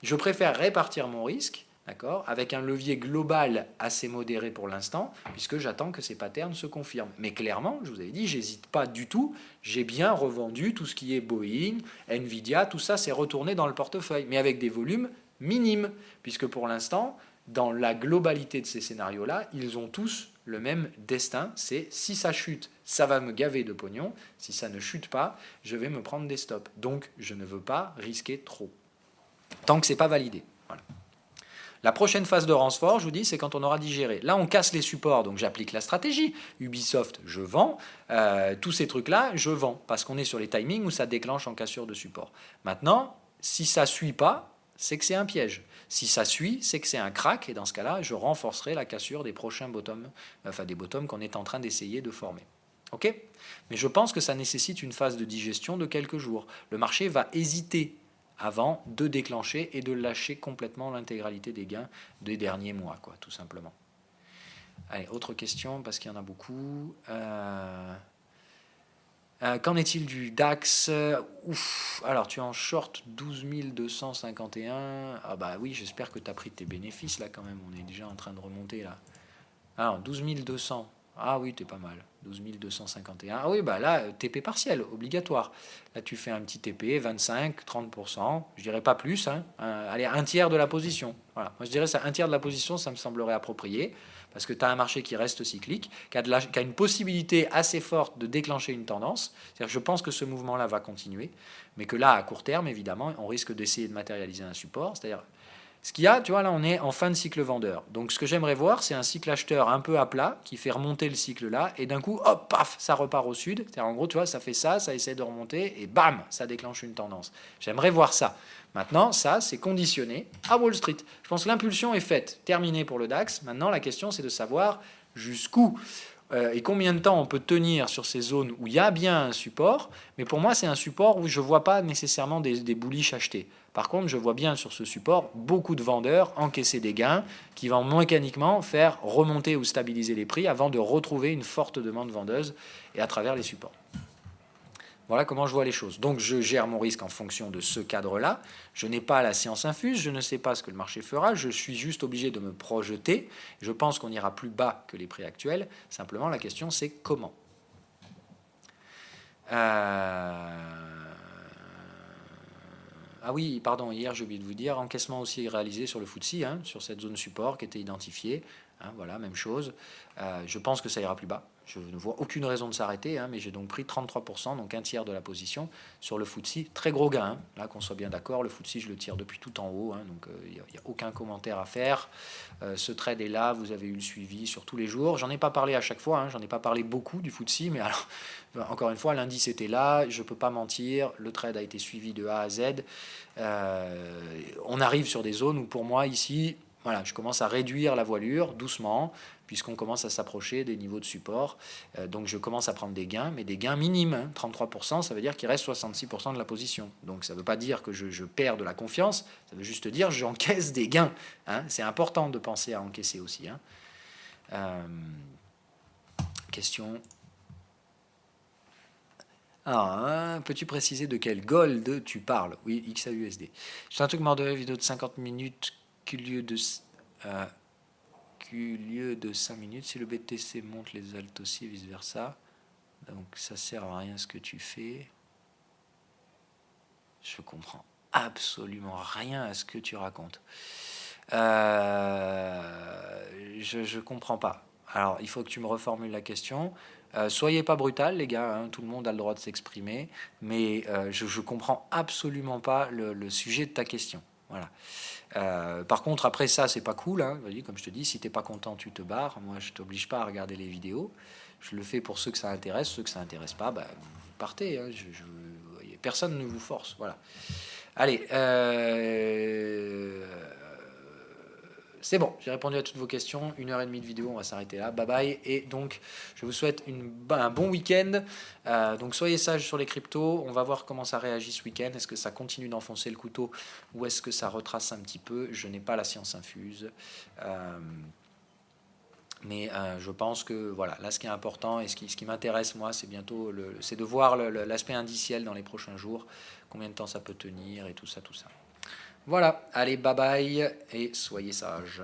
Je préfère répartir mon risque, d'accord, avec un levier global assez modéré pour l'instant, puisque j'attends que ces patterns se confirment. Mais clairement, je vous avais dit, j'hésite pas du tout. J'ai bien revendu tout ce qui est Boeing, Nvidia, tout ça s'est retourné dans le portefeuille, mais avec des volumes minimes, puisque pour l'instant, dans la globalité de ces scénarios-là, ils ont tous le même destin, c'est si ça chute, ça va me gaver de pognon, si ça ne chute pas, je vais me prendre des stops. Donc, je ne veux pas risquer trop, tant que ce n'est pas validé. Voilà. La prochaine phase de renfort, je vous dis, c'est quand on aura digéré. Là, on casse les supports, donc j'applique la stratégie. Ubisoft, je vends. Tous ces trucs-là, je vends, parce qu'on est sur les timings où ça déclenche en cassure de support. Maintenant, si ça ne suit pas, c'est que c'est un piège. Si ça suit, c'est que c'est un crack, et dans ce cas-là, je renforcerai la cassure des prochains bottoms, enfin des bottoms qu'on est en train d'essayer de former. Ok ? Mais je pense que ça nécessite une phase de digestion de quelques jours. Le marché va hésiter avant de déclencher et de lâcher complètement l'intégralité des gains des derniers mois, quoi, tout simplement. Allez, autre question, parce qu'il y en a beaucoup. Qu'en est-il du DAX? Alors tu es en short 12 251. Ah bah oui, j'espère que tu as pris tes bénéfices là quand même. On est déjà en train de remonter là. Alors 12 200. Ah oui, t'es pas mal. 12 251. Ah oui, bah là, TP partiel, obligatoire. Là, tu fais un petit TP, 25, 30%. Je dirais pas plus. Hein. Allez, un tiers de la position. Voilà. Moi, je dirais ça, un tiers de la position, ça me semblerait approprié. Parce que tu as un marché qui reste cyclique, qui a une possibilité assez forte de déclencher une tendance. C'est-à-dire que je pense que ce mouvement-là va continuer, mais que là, à court terme, évidemment, on risque d'essayer de matérialiser un support. C'est-à-dire, ce qu'il y a, tu vois, là, on est en fin de cycle vendeur. Donc, ce que j'aimerais voir, c'est un cycle acheteur un peu à plat, qui fait remonter le cycle là, et d'un coup, hop, paf, ça repart au sud. C'est-à-dire, en gros, tu vois, ça fait ça essaie de remonter, et bam, ça déclenche une tendance. J'aimerais voir ça. Maintenant, ça, c'est conditionné à Wall Street. Je pense que l'impulsion est faite, terminée pour le DAX. Maintenant, la question, c'est de savoir jusqu'où. et combien de temps on peut tenir sur ces zones où il y a bien un support. Mais pour moi, c'est un support où je ne vois pas nécessairement des bullish achetés. Par contre, je vois bien sur ce support beaucoup de vendeurs encaisser des gains qui vont mécaniquement faire remonter ou stabiliser les prix avant de retrouver une forte demande vendeuse et à travers les supports. Voilà comment je vois les choses. Donc je gère mon risque en fonction de ce cadre-là. Je n'ai pas la science infuse, je ne sais pas ce que le marché fera, je suis juste obligé de me projeter. Je pense qu'on ira plus bas que les prix actuels. Simplement, la question, c'est comment. Ah oui, pardon, hier j'ai oublié de vous dire, encaissement aussi réalisé sur le FTSE, sur cette zone support qui était identifiée. Voilà, même chose. Je pense que ça ira plus bas. Je ne vois aucune raison de s'arrêter, mais j'ai donc pris 33%, donc un tiers de la position sur le FTSE. Très gros gain, là qu'on soit bien d'accord. Le FTSE, je le tire depuis tout en haut, donc il n'y a aucun commentaire à faire. Ce trade est là, vous avez eu le suivi sur tous les jours. J'en ai pas parlé à chaque fois, j'en ai pas parlé beaucoup du FTSE, mais alors, encore une fois, l'indice était là, je ne peux pas mentir, le trade a été suivi de A à Z. On arrive sur des zones où pour moi ici, voilà, je commence à réduire la voilure doucement, puisqu'on commence à s'approcher des niveaux de support. Donc je commence à prendre des gains, mais des gains minimes. 33%, ça veut dire qu'il reste 66% de la position. Donc ça ne veut pas dire que je perds de la confiance, ça veut juste dire que j'encaisse des gains. C'est important de penser à encaisser aussi. Question. Peux-tu préciser de quel gold tu parles? Oui, XAUSD. C'est un truc mort de vidéo de 50 minutes qui lieu de 5 minutes. Si le BTC monte, les alt aussi et vice versa. Donc ça sert à rien ce que tu fais. Je comprends absolument rien à ce que tu racontes. Je comprends pas. Alors il faut que tu me reformules la question. Soyez pas brutal les gars, tout le monde a le droit de s'exprimer, mais je comprends absolument pas le sujet de ta question. Voilà. Par contre, après ça, c'est pas cool. Comme je te dis, si t'es pas content, tu te barres. Moi, je t'oblige pas à regarder les vidéos. Je le fais pour ceux que ça intéresse. Ceux que ça intéresse pas, vous partez. Personne ne vous force. Voilà. Allez. C'est bon, j'ai répondu à toutes vos questions. 1h30 de vidéo, on va s'arrêter là. Bye bye. Et donc, je vous souhaite un bon week-end. Donc, soyez sages sur les cryptos. On va voir comment ça réagit ce week-end. Est-ce que ça continue d'enfoncer le couteau ou est-ce que ça retrace un petit peu? Je n'ai pas la science infuse. Mais je pense que voilà, là, ce qui est important et ce qui m'intéresse, moi, c'est c'est de voir l'aspect indiciel dans les prochains jours. Combien de temps ça peut tenir et tout ça, tout ça. Voilà, allez, bye bye et soyez sages.